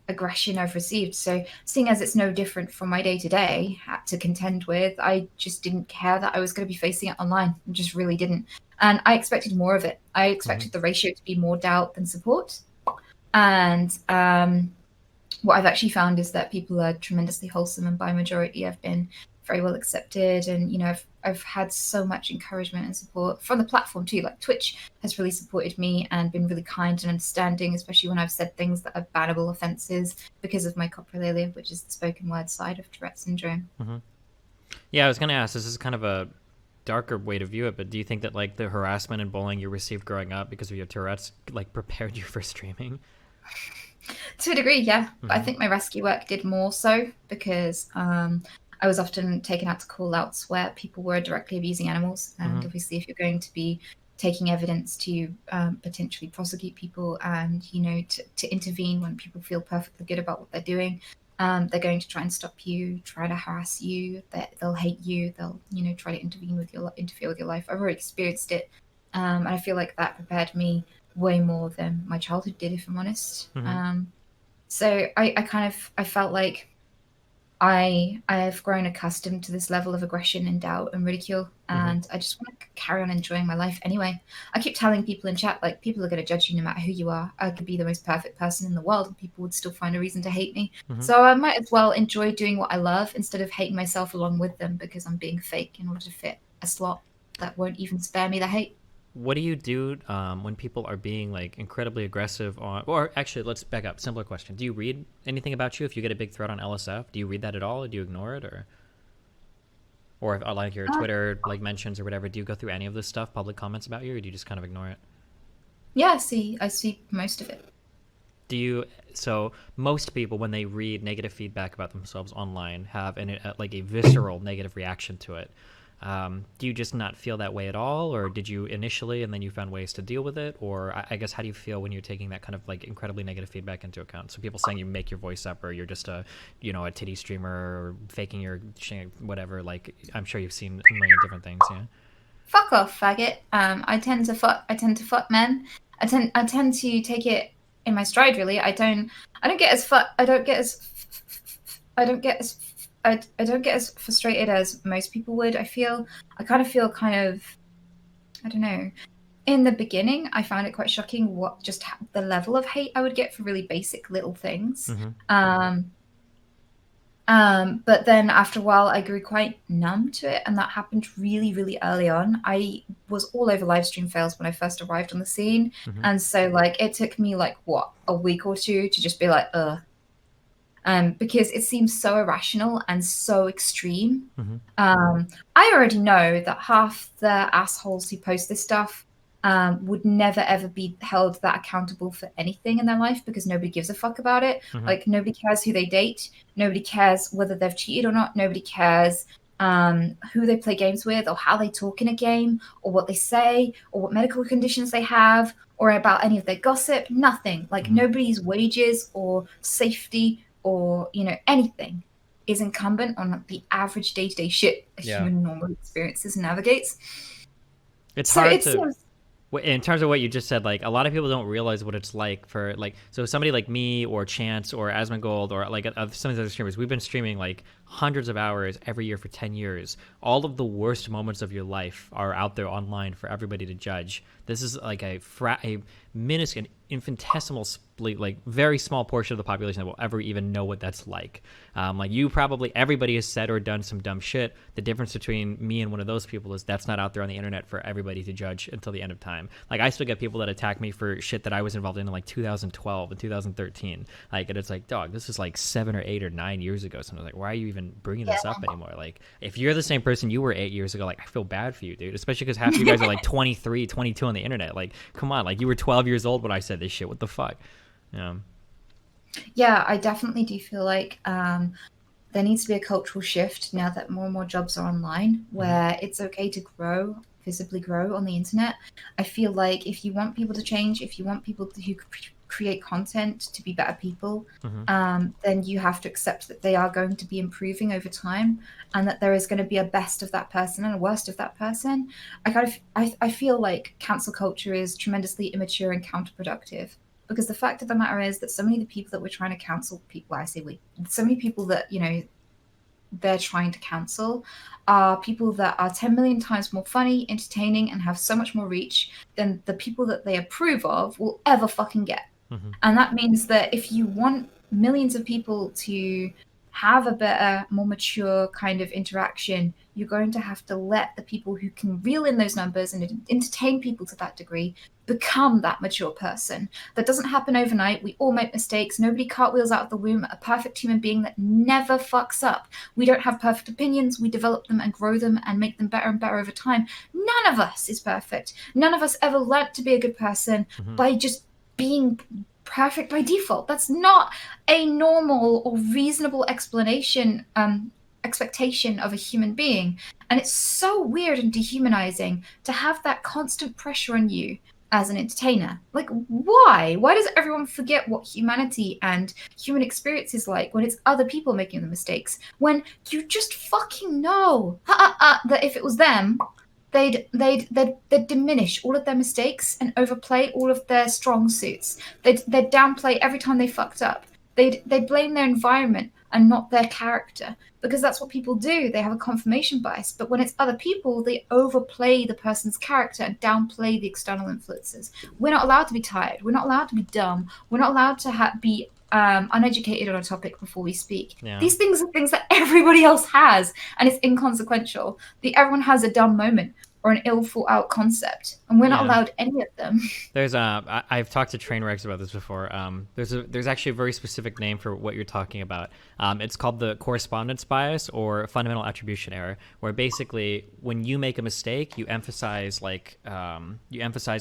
aggression I've received. So seeing as it's no different from my day-to-day to contend with, I just didn't care that I was going to be facing it online. I just really didn't. And I expected more of it. I expected the ratio to be more doubt than support. And what I've actually found is that people are tremendously wholesome, and by majority I've been very well accepted. And I've had so much encouragement and support from the platform too. Twitch has really supported me and been really kind and understanding, especially when I've said things that are bannable offences because of my coprolalia, which is the spoken word side of Tourette's syndrome. Mm-hmm. Yeah, I was going to ask, this is kind of a darker way to view it, but do you think that the harassment and bullying you received growing up because of your Tourette's prepared you for streaming? To a degree, yeah. Mm-hmm. But I think my rescue work did more so because I was often taken out to call outs where people were directly abusing animals. And Mm-hmm. obviously, if you're going to be taking evidence to potentially prosecute people and, to intervene when people feel perfectly good about what they're doing, they're going to try and stop you, try to harass you. They'll hate you. They'll, try to interfere with your life. I've already experienced it. And I feel like that prepared me way more than my childhood did, if I'm honest. Mm-hmm. So I felt like I've grown accustomed to this level of aggression and doubt and ridicule, and I just want to carry on enjoying my life anyway. I keep telling people in chat, people are going to judge you no matter who you are. I could be the most perfect person in the world and people would still find a reason to hate me. Mm-hmm. So I might as well enjoy doing what I love instead of hating myself along with them because I'm being fake in order to fit a slot that won't even spare me the hate. What do you do when people are being incredibly aggressive or actually, let's back up. Simpler question. Do you read anything about you if you get a big threat on LSF? Do you read that at all, or do you ignore it, or if your Twitter mentions or whatever, do you go through any of this stuff, public comments about you, or do you just kind of ignore it? Yeah, I see most of it. So most people, when they read negative feedback about themselves online, have a visceral negative reaction to it. Do you just not feel that way at all, or did you initially and then you found ways to deal with it? Or I guess, how do you feel when you're taking that kind of incredibly negative feedback into account? So people saying you make your voice up, or you're just a titty streamer, or faking your whatever. I'm sure you've seen a million different things. Yeah. Fuck off, faggot. I tend to fuck men. I tend to take it in my stride. Really, I don't get as frustrated as most people would. I kind of feel I don't know. In the beginning, I found it quite shocking the level of hate I would get for really basic little things. Mm-hmm. But then after a while, I grew quite numb to it, and that happened really, really early on. I was all over live stream fails when I first arrived on the scene, and so like it took me like what, a week or two to just be like, because it seems so irrational and so extreme. I already know that half the assholes who post this stuff would never ever be held that accountable for anything in their life because nobody gives a fuck about it. Like nobody cares who they date, nobody cares whether they've cheated or not, nobody cares who they play games with or how they talk in a game or what they say or what medical conditions they have or about any of their gossip. Nothing. Like nobody's wages or safety or anything is incumbent on the average day-to-day shit a human normally experiences and navigates. It's so hard to in terms of what you just said, like a lot of people don't realize what it's like for like, so somebody like me or Chance or Asmongold or like some of these other streamers, we've been streaming like hundreds of hours every year for 10 years. All of the worst moments of your life are out there online for everybody to judge. This is like a minuscule, infinitesimal, like very small portion of the population that will ever even know what that's like. Like you probably, everybody has said or done some dumb shit. The difference between me and one of those people is that's not out there on the internet for everybody to judge until the end of time. Like I still get people that attack me for shit that I was involved in like 2012 and 2013. Like, and it's like, dog, this is like 7 or 8 or 9 years ago. So I'm like, why are you even bringing this up anymore? Like, if you're the same person you were 8 years ago, like I feel bad for you, dude. Especially because half of you guys are like 23, 22 on the internet. Like, come on, like you were 12 years old when I said this shit. What the fuck? Yeah, I definitely do feel like there needs to be a cultural shift now that more and more jobs are online where it's okay to visibly grow on the internet. I feel like if you want people to change, if you want people who create content to be better people, then you have to accept that they are going to be improving over time and that there is going to be a best of that person and a worst of that person. I feel like cancel culture is tremendously immature and counterproductive. Because the fact of the matter is that so many of the people that we're trying to cancel, so many people that, they're trying to cancel are people that are 10 million times more funny, entertaining, and have so much more reach than the people that they approve of will ever fucking get. And that means that if you want millions of people to have a better, more mature kind of interaction, you're going to have to let the people who can reel in those numbers and entertain people to that degree become that mature person. That doesn't happen overnight. We all make mistakes. Nobody cartwheels out of the womb a perfect human being that never fucks up. We don't have perfect opinions. We develop them and grow them and make them better and better over time. None of us is perfect. None of us ever learnt to be a good person by just being perfect by default. That's not a normal or reasonable expectation of a human being. And it's so weird and dehumanizing to have that constant pressure on you as an entertainer. Like, why? Why does everyone forget what humanity and human experience is like when it's other people making the mistakes? When you just fucking know that if it was them, they'd diminish all of their mistakes and overplay all of their strong suits. They'd downplay every time they fucked up. They'd blame their environment and not their character, because that's what people do. They have a confirmation bias. But when it's other people, they overplay the person's character and downplay the external influences. We're not allowed to be tired. We're not allowed to be dumb. We're not allowed to be uneducated on a topic before we speak. Yeah. These things are things that everybody else has, and it's inconsequential. Everyone has a dumb moment or an ill thought out concept, and we're not allowed any of them. There's I've talked to Trainwrecks about this before. There's actually a very specific name for what you're talking about. It's called the correspondence bias or fundamental attribution error, where basically when you make a mistake, you emphasize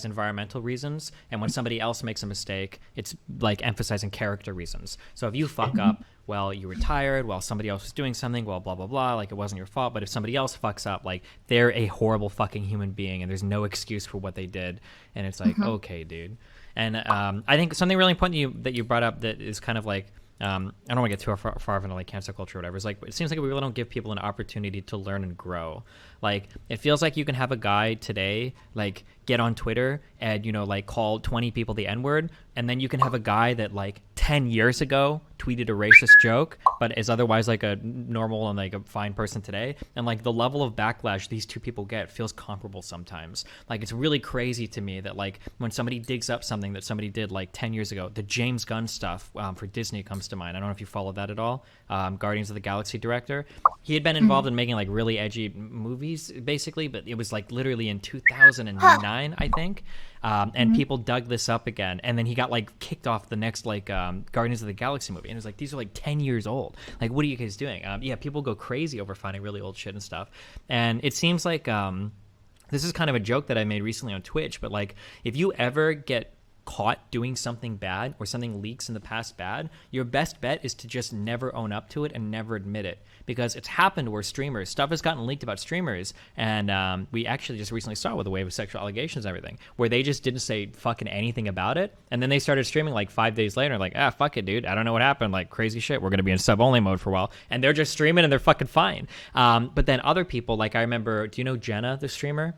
environmental reasons, and when somebody else makes a mistake, it's like emphasizing character reasons. So if you fuck up, well, you were tired while somebody else was doing something, well, blah, blah, blah, like it wasn't your fault. But if somebody else fucks up, like they're a horrible fucking human being and there's no excuse for what they did. And it's like, okay, dude. And I think something really important that you brought up that is kind of like, I don't want to get too far into like cancel culture or whatever. It's like, it seems like we really don't give people an opportunity to learn and grow. Like, it feels like you can have a guy today, like, get on Twitter and, you know, like call 20 people the N-word, and then you can have a guy that like 10 years ago tweeted a racist joke but is otherwise like a normal and like a fine person today, and like the level of backlash these two people get feels comparable sometimes. Like it's really crazy to me that like when somebody digs up something that somebody did like 10 years ago, the James Gunn stuff for Disney comes to mind. I don't know if you followed that at all. Guardians of the Galaxy director, he had been involved in making like really edgy movies basically, but it was like literally in 2009 I think. And people dug this up again, and then he got like kicked off the next like Guardians of the Galaxy movie, and it was like, these are like 10 years old, like what are you guys doing? Yeah, people go crazy over finding really old shit and stuff, and it seems like this is kind of a joke that I made recently on Twitch, but like if you ever get caught doing something bad or something leaks in the past bad, your best bet is to just never own up to it and never admit it, because it's happened where streamers, stuff has gotten leaked about streamers, and we actually just recently saw with the wave of sexual allegations and everything, where they just didn't say fucking anything about it, and then they started streaming like 5 days later like, fuck it dude, I don't know what happened, like crazy shit, we're gonna be in sub only mode for a while, and they're just streaming and they're fucking fine. But then other people, like I remember, do you know Jenna the streamer?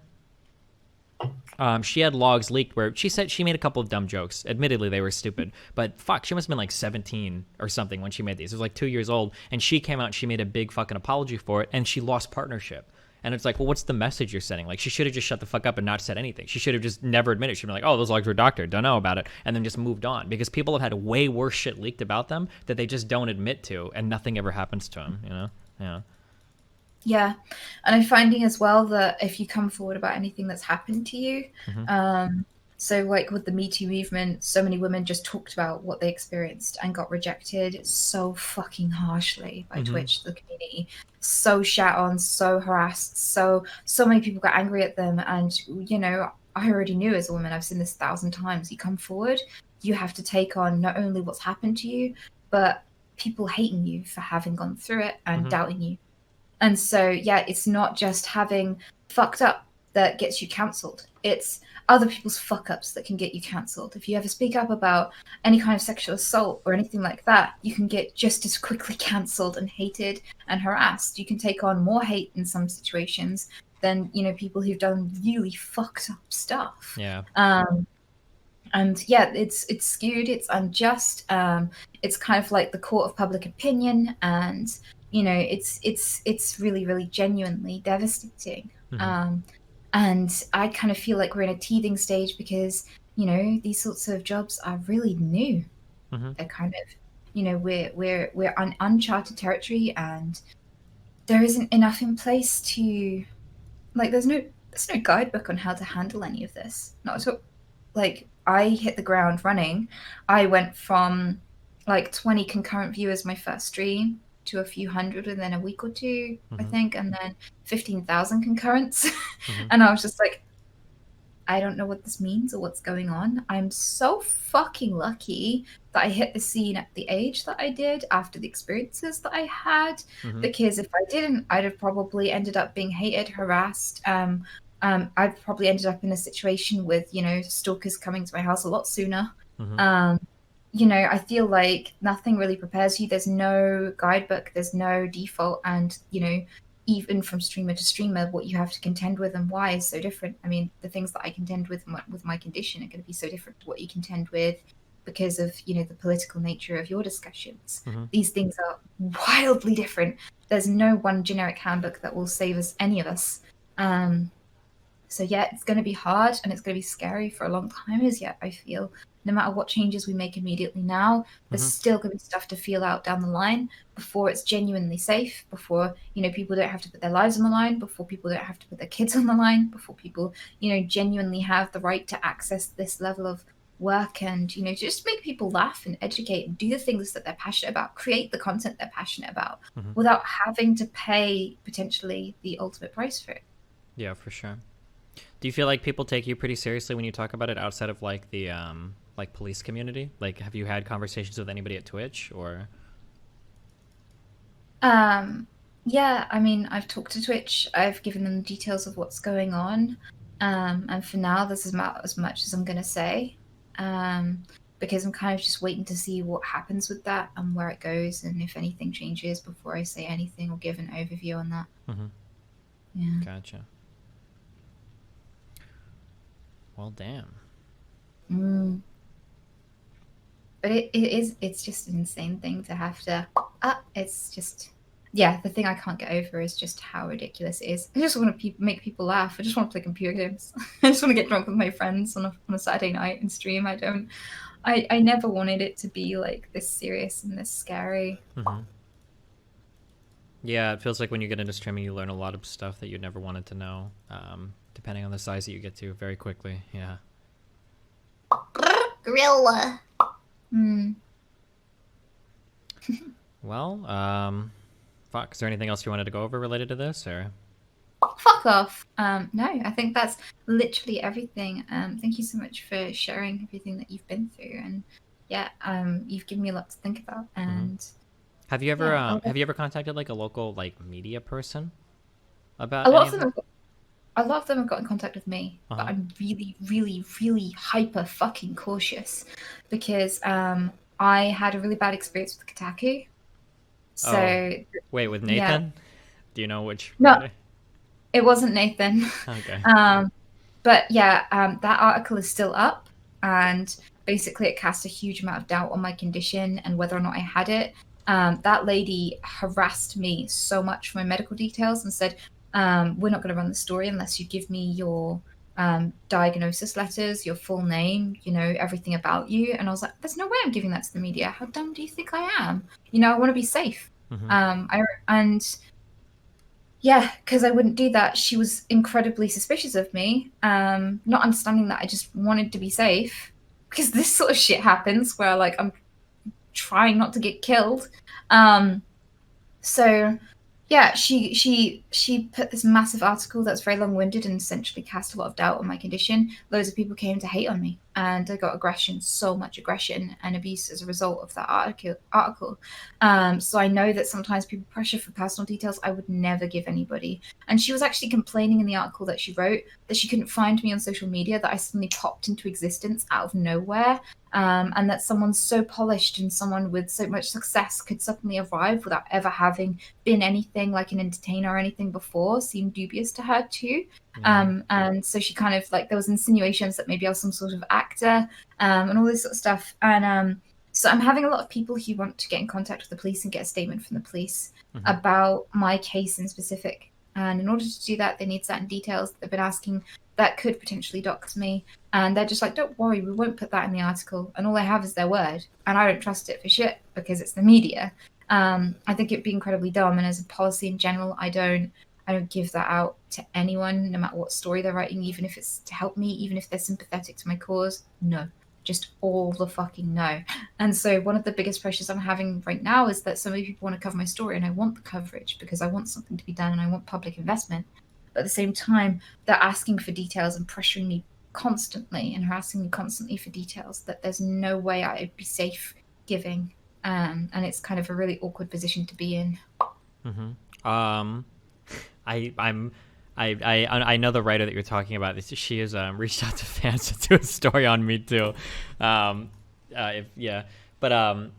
She had logs leaked where she said she made a couple of dumb jokes. Admittedly, they were stupid, but fuck, she must have been like 17 or something when she made these. It was like 2 years old, and she came out and she made a big fucking apology for it, and she lost partnership. And it's like, well, what's the message you're sending? Like, she should have just shut the fuck up and not said anything. She should have just never admitted. She'd be like, oh, those logs were doctored, don't know about it, and then just moved on, because people have had way worse shit leaked about them that they just don't admit to, and nothing ever happens to them, you know? Yeah. Yeah, and I'm finding as well that if you come forward about anything that's happened to you, so like with the Me Too movement, so many women just talked about what they experienced and got rejected so fucking harshly by Twitch, the community, so shat on, so harassed, so many people got angry at them. And you know, I already knew as a woman, I've seen this 1,000 times, you come forward, you have to take on not only what's happened to you, but people hating you for having gone through it and doubting you. And so, yeah, it's not just having fucked up that gets you cancelled. It's other people's fuck ups that can get you cancelled. If you ever speak up about any kind of sexual assault or anything like that, you can get just as quickly cancelled and hated and harassed. You can take on more hate in some situations than, you know, people who've done really fucked up stuff. Yeah. And yeah, it's skewed, it's unjust. It's kind of like the court of public opinion, and you know, it's really, really genuinely devastating. And I kind of feel like we're in a teething stage because, you know, these sorts of jobs are really new. They're kind of, you know, we're on uncharted territory, and there isn't enough in place to, like, there's no guidebook on how to handle any of this. Not at all. Like, I hit the ground running. I went from like 20 concurrent viewers my first stream to a few hundred within a week or two, I think, and then 15,000 concurrents. And I was just like, I don't know what this means or what's going on. I'm so fucking lucky that I hit the scene at the age that I did after the experiences that I had, because if I didn't, I'd have probably ended up being hated, harassed. I'd probably ended up in a situation with, you know, stalkers coming to my house a lot sooner. You know, I feel like nothing really prepares you. There's no guidebook, there's no default, and, you know, even from streamer to streamer, what you have to contend with and why is so different. I mean, the things that I contend with my condition are going to be so different to what you contend with because of, you know, the political nature of your discussions. These things are wildly different. There's no one generic handbook that will save us, any of us. So yeah, it's going to be hard and it's going to be scary for a long time as yet, I feel. No matter what changes we make immediately now, there's still going to be stuff to feel out down the line before it's genuinely safe, before, you know, people don't have to put their lives on the line, before people don't have to put their kids on the line, before people, you know, genuinely have the right to access this level of work and, you know, just make people laugh and educate and do the things that they're passionate about, create the content they're passionate about without having to pay potentially the ultimate price for it. Yeah, for sure. Do you feel like people take you pretty seriously when you talk about it outside of like the like police community? Like, have you had conversations with anybody at Twitch or? Yeah, I mean, I've talked to Twitch. I've given them details of what's going on, and for now, this is about as much as I'm gonna say, because I'm kind of just waiting to see what happens with that and where it goes, and if anything changes before I say anything or give an overview on that. Yeah. Gotcha. Well, damn. Mm. But it's just an insane thing to have to. It's just, yeah. The thing I can't get over is just how ridiculous it is. I just want to make people laugh. I just want to play computer games. I just want to get drunk with my friends on a Saturday night and stream. I never wanted it to be like this serious and this scary. Mm-hmm. Yeah, it feels like when you get into streaming, you learn a lot of stuff that you never wanted to know, depending on the size that you get to very quickly. Yeah. Gorilla. Hmm. Well, fuck. Is there anything else you wanted to go over related to this, or? Fuck off. No, I think that's literally everything. Thank you so much for sharing everything that you've been through, and yeah, you've given me a lot to think about. And Have you ever yeah, have you ever contacted like a local like media person a about lot any of of them that? have a lot of them have got in contact with me, but Uh-huh. I'm really, really, really hyper fucking cautious because I had a really bad experience with Kotaku. Oh, So wait, with yeah, Nathan? Do you know which no, writer? it wasn't Nathan. Okay. um, but yeah, that article is still up, and basically it cast a huge amount of doubt on my condition and whether or not I had it. That lady harassed me so much for my medical details and said, "We're not going to run the story unless you give me your diagnosis letters, your full name, everything about you." And I was like, "There's no way I'm giving that to the media. How dumb do you think I am? I want to be safe." Mm-hmm. And yeah, because I wouldn't do that. She was incredibly suspicious of me, not understanding that I just wanted to be safe. Because this sort of shit happens where like I'm trying not to get killed. So yeah, she put this massive article that's very long-winded and essentially cast a lot of doubt on my condition. Loads of people came to hate on me, and I got aggression, so much aggression and abuse as a result of that article. So I know that sometimes people pressure for personal details I would never give anybody. And she was actually complaining in the article that she wrote that she couldn't find me on social media, that I suddenly popped into existence out of nowhere, and that someone so polished and someone with so much success could suddenly arrive without ever having been anything like an entertainer or anything before seemed dubious to her too. Yeah. And so she kind of like, there was insinuations that maybe I was some sort of actor, and all this sort of stuff. And so I'm having a lot of people who want to get in contact with the police and get a statement from the police Mm-hmm. about my case in specific. And in order to do that, they need certain details that they've been asking that could potentially dox me. And they're just like, "Don't worry, we won't put that in the article." And all I have is their word. And I don't trust it for shit because it's the media. I think it'd be incredibly dumb. And as a policy in general, I don't give that out to anyone, no matter what story they're writing, even if it's to help me, even if they're sympathetic to my cause. No, just all the fucking no. And so one of the biggest pressures I'm having right now is that so many people want to cover my story, and I want the coverage because I want something to be done and I want public investment. But at the same time, they're asking for details and pressuring me constantly and harassing me constantly for details that there's no way I'd be safe giving. And it's kind of a really awkward position to be in. Mm-hmm. I know the writer that you're talking about. She has reached out to fans to do a story on me too. Yeah, but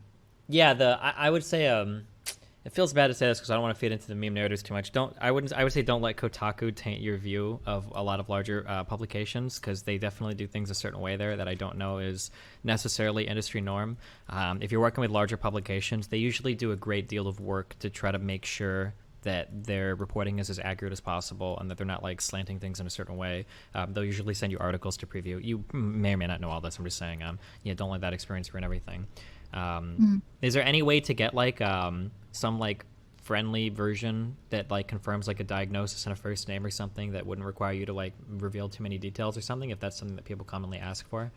yeah. I would say it feels bad to say this because I don't want to feed into the meme narratives too much. I would say don't let Kotaku taint your view of a lot of larger publications, because they definitely do things a certain way there that I don't know is necessarily industry norm. If you're working with larger publications, they usually do a great deal of work to try to make sure that their reporting is as accurate as possible and that they're not like slanting things in a certain way. They'll usually send you articles to preview. You may or may not know all this. I'm just saying, don't let that experience ruin everything. Is there any way to get like some like friendly version that like confirms like a diagnosis and a first name or something that wouldn't require you to like reveal too many details or something, if that's something that people commonly ask for?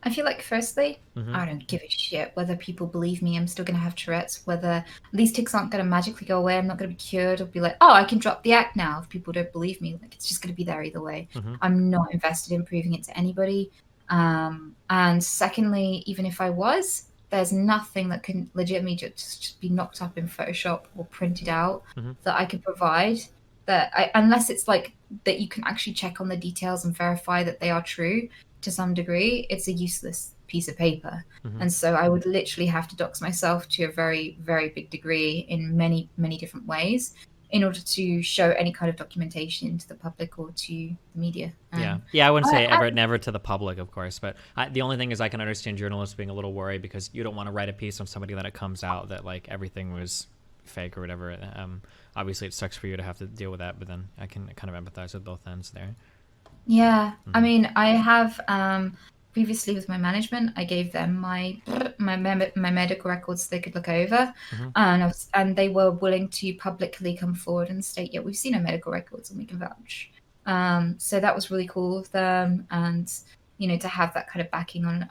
I feel like, firstly, Mm-hmm. I don't give a shit whether people believe me. I'm still going to have Tourette's, whether these tics aren't going to magically go away. I'm not going to be cured or be like, "Oh, I can drop the act now," if people don't believe me. Like, it's just going to be there either way. Mm-hmm. I'm not invested in proving it to anybody. And secondly, even if I was, there's nothing that can legitimately just be knocked up in Photoshop or printed out Mm-hmm. that I could provide. Unless it's like that you can actually check on the details and verify that they are true to some degree, it's a useless piece of paper. Mm-hmm. And so I would literally have to dox myself to a very, very big degree in many, many different ways. in order to show any kind of documentation to the public or to the media. Yeah, I wouldn't say I, ever, never to the public, of course, but the only thing is I can understand journalists being a little worried because you don't want to write a piece on somebody that it comes out that like everything was fake or whatever. Obviously, it sucks for you to have to deal with that, but then I can kind of empathize with both ends there. Yeah, I mean, I have previously with my management, I gave them my medical records so they could look over, and they were willing to publicly come forward and state, "Yeah, we've seen our medical records and we can vouch." So that was really cool of them, and to have that kind of backing on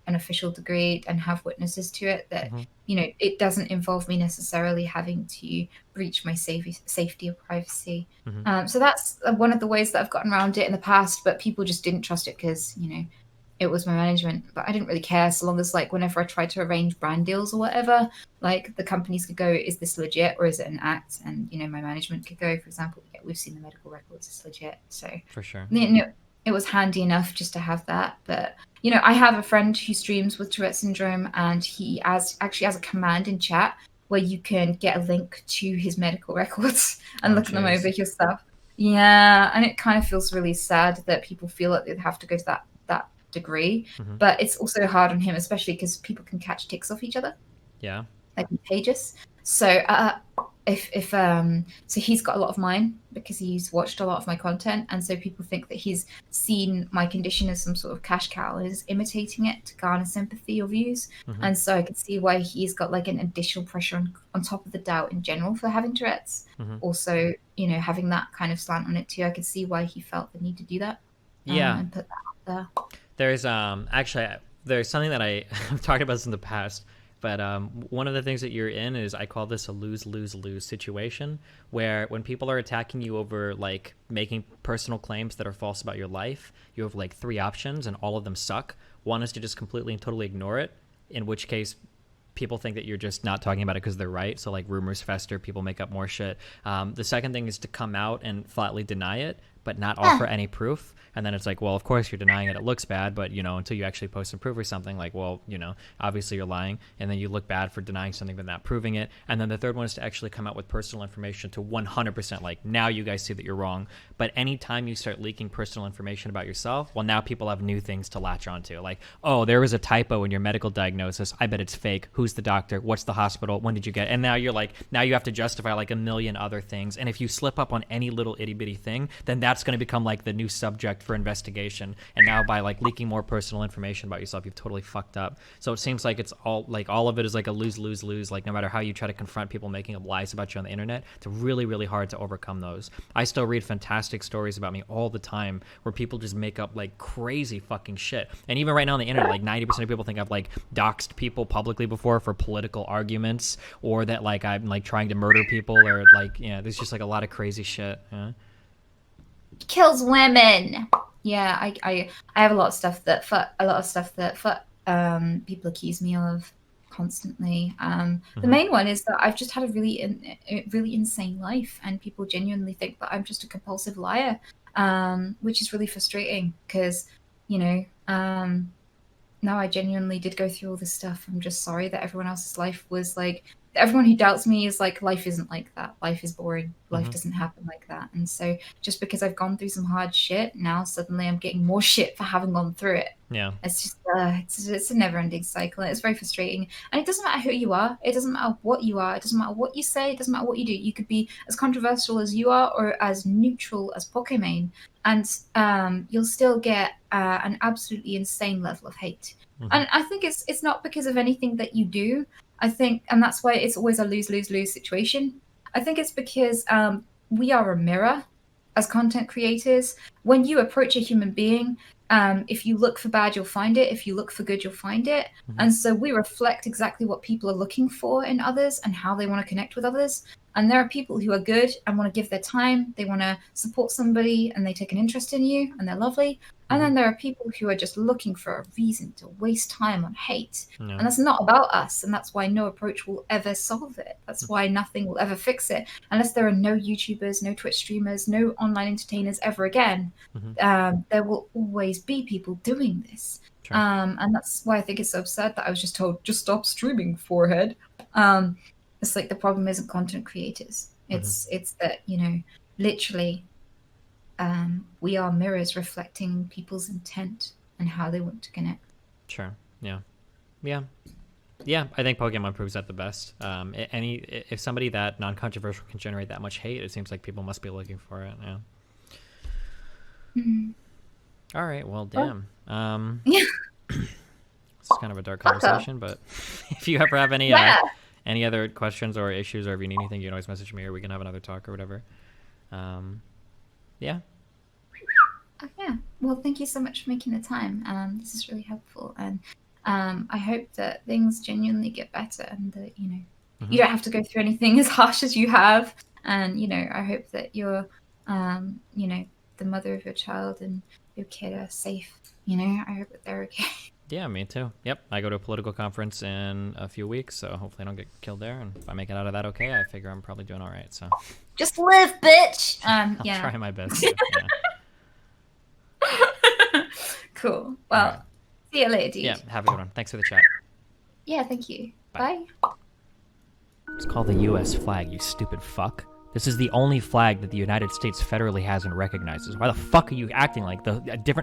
an official degree and have witnesses to it that it doesn't involve me necessarily having to breach my safety or privacy. So that's one of the ways that I've gotten around it in the past, but people just didn't trust it because it was my management. But I didn't really care so long as like whenever I tried to arrange brand deals or whatever, like the companies could go, is this legit or is it an act? And my management could go, for example, yeah, we've seen the medical records, it's legit. So For sure. it was handy enough just to have that. But I have a friend who streams with Tourette's syndrome, and he actually has a command in chat where you can get a link to his medical records and look them over yourself. Yeah, and it kind of feels really sad that people feel like they have to go to that degree, but it's also hard on him, especially because people can catch ticks off each other. Yeah, like contagious. So if so he's got a lot of mine because he's watched a lot of my content, and so people think that he's seen my condition as some sort of cash cow and is imitating it to garner sympathy or views. And so I can see why he's got like an additional pressure on top of the doubt in general for having Tourette's. Also, having that kind of slant on it too, I could see why he felt the need to do that. And put that out there. There's actually there's something that I've talked about this in the past. But one of the things that you're in is I call this a lose-lose-lose situation, where when people are attacking you over like making personal claims that are false about your life, you have like 3 options and all of them suck. One is to just completely and totally ignore it, in which case people think that you're just not talking about it because they're right. So like rumors fester, people make up more shit. The second thing is to come out and flatly deny it, but not offer any proof. And then it's like, well, of course you're denying it. It looks bad, but, until you actually post some proof or something, like, well, obviously you're lying. And then you look bad for denying something but not proving it. And then the third one is to actually come out with personal information to 100%, like, now you guys see that you're wrong. But anytime you start leaking personal information about yourself, well, now people have new things to latch onto. Like, oh, there was a typo in your medical diagnosis. I bet it's fake. Who's the doctor? What's the hospital? When did you get it? And now you're like, now you have to justify like a million other things. And if you slip up on any little itty bitty thing, then that's going to become like the new subject for investigation. And now by like leaking more personal information about yourself, you've totally fucked up. So it seems like it's all of it is like a lose. Like no matter how you try to confront people making up lies about you on the internet, it's really, really hard to overcome those. I still read fantastic stories about me all the time where people just make up like crazy fucking shit. And even right now on the internet, like 90% of people think I've like doxed people publicly before for political arguments, or that like I'm like trying to murder people, or like, there's just like a lot of crazy shit. Kills women. Yeah, I have a lot of stuff that people accuse me of constantly. The main one is that I've just had a really insane life, and people genuinely think that I'm just a compulsive liar, which is really frustrating because now I genuinely did go through all this stuff. I'm just sorry that everyone else's life was like, everyone who doubts me is like, life isn't like that. Life is boring. Life doesn't happen like that. And so just because I've gone through some hard shit, now suddenly I'm getting more shit for having gone through it. Yeah. It's just, it's a never ending cycle. And it's very frustrating. And it doesn't matter who you are. It doesn't matter what you are. It doesn't matter what you say. It doesn't matter what you do. You could be as controversial as you are or as neutral as Pokemon. And you'll still get an absolutely insane level of hate. And I think it's not because of anything that you do. I think, and that's why it's always a lose situation. I think it's because we are a mirror as content creators. When you approach a human being, if you look for bad, you'll find it. If you look for good, you'll find it. And so we reflect exactly what people are looking for in others and how they want to connect with others. And there are people who are good and want to give their time. They want to support somebody and they take an interest in you and they're lovely. And then there are people who are just looking for a reason to waste time on hate. And that's not about us. And that's why no approach will ever solve it. That's why nothing will ever fix it. Unless there are no YouTubers, no Twitch streamers, no online entertainers ever again, there will always be people doing this. And that's why I think it's so absurd that I was just told, just stop streaming, forehead. It's like the problem isn't content creators. It's that, literally, we are mirrors reflecting people's intent and how they want to connect. Sure. Yeah. Yeah. Yeah, I think Pokemon proves that the best. If somebody that non-controversial can generate that much hate, it seems like people must be looking for it. Yeah. All right. Well, damn. Yeah. It's kind of a dark conversation, but if you ever have any other questions or issues, or if you need anything, you can always message me, or we can have another talk or whatever. Yeah. Oh, yeah. Well, thank you so much for making the time. This is really helpful, and I hope that things genuinely get better, and that you don't have to go through anything as harsh as you have. And I hope that you're, the mother of your child and your kid are safe. I hope that they're okay. Yeah, me too. Yep, I go to a political conference in a few weeks, so hopefully I don't get killed there. And if I make it out of that okay, I figure I'm probably doing all right. So just live, bitch. I'll try my best. Cool. Well, right. See you later, dude. Yeah, have a good one. Thanks for the chat. Yeah, thank you. Bye. Bye. It's called the U.S. flag, you stupid fuck. This is the only flag that the United States federally has and recognizes. Why the fuck are you acting like the different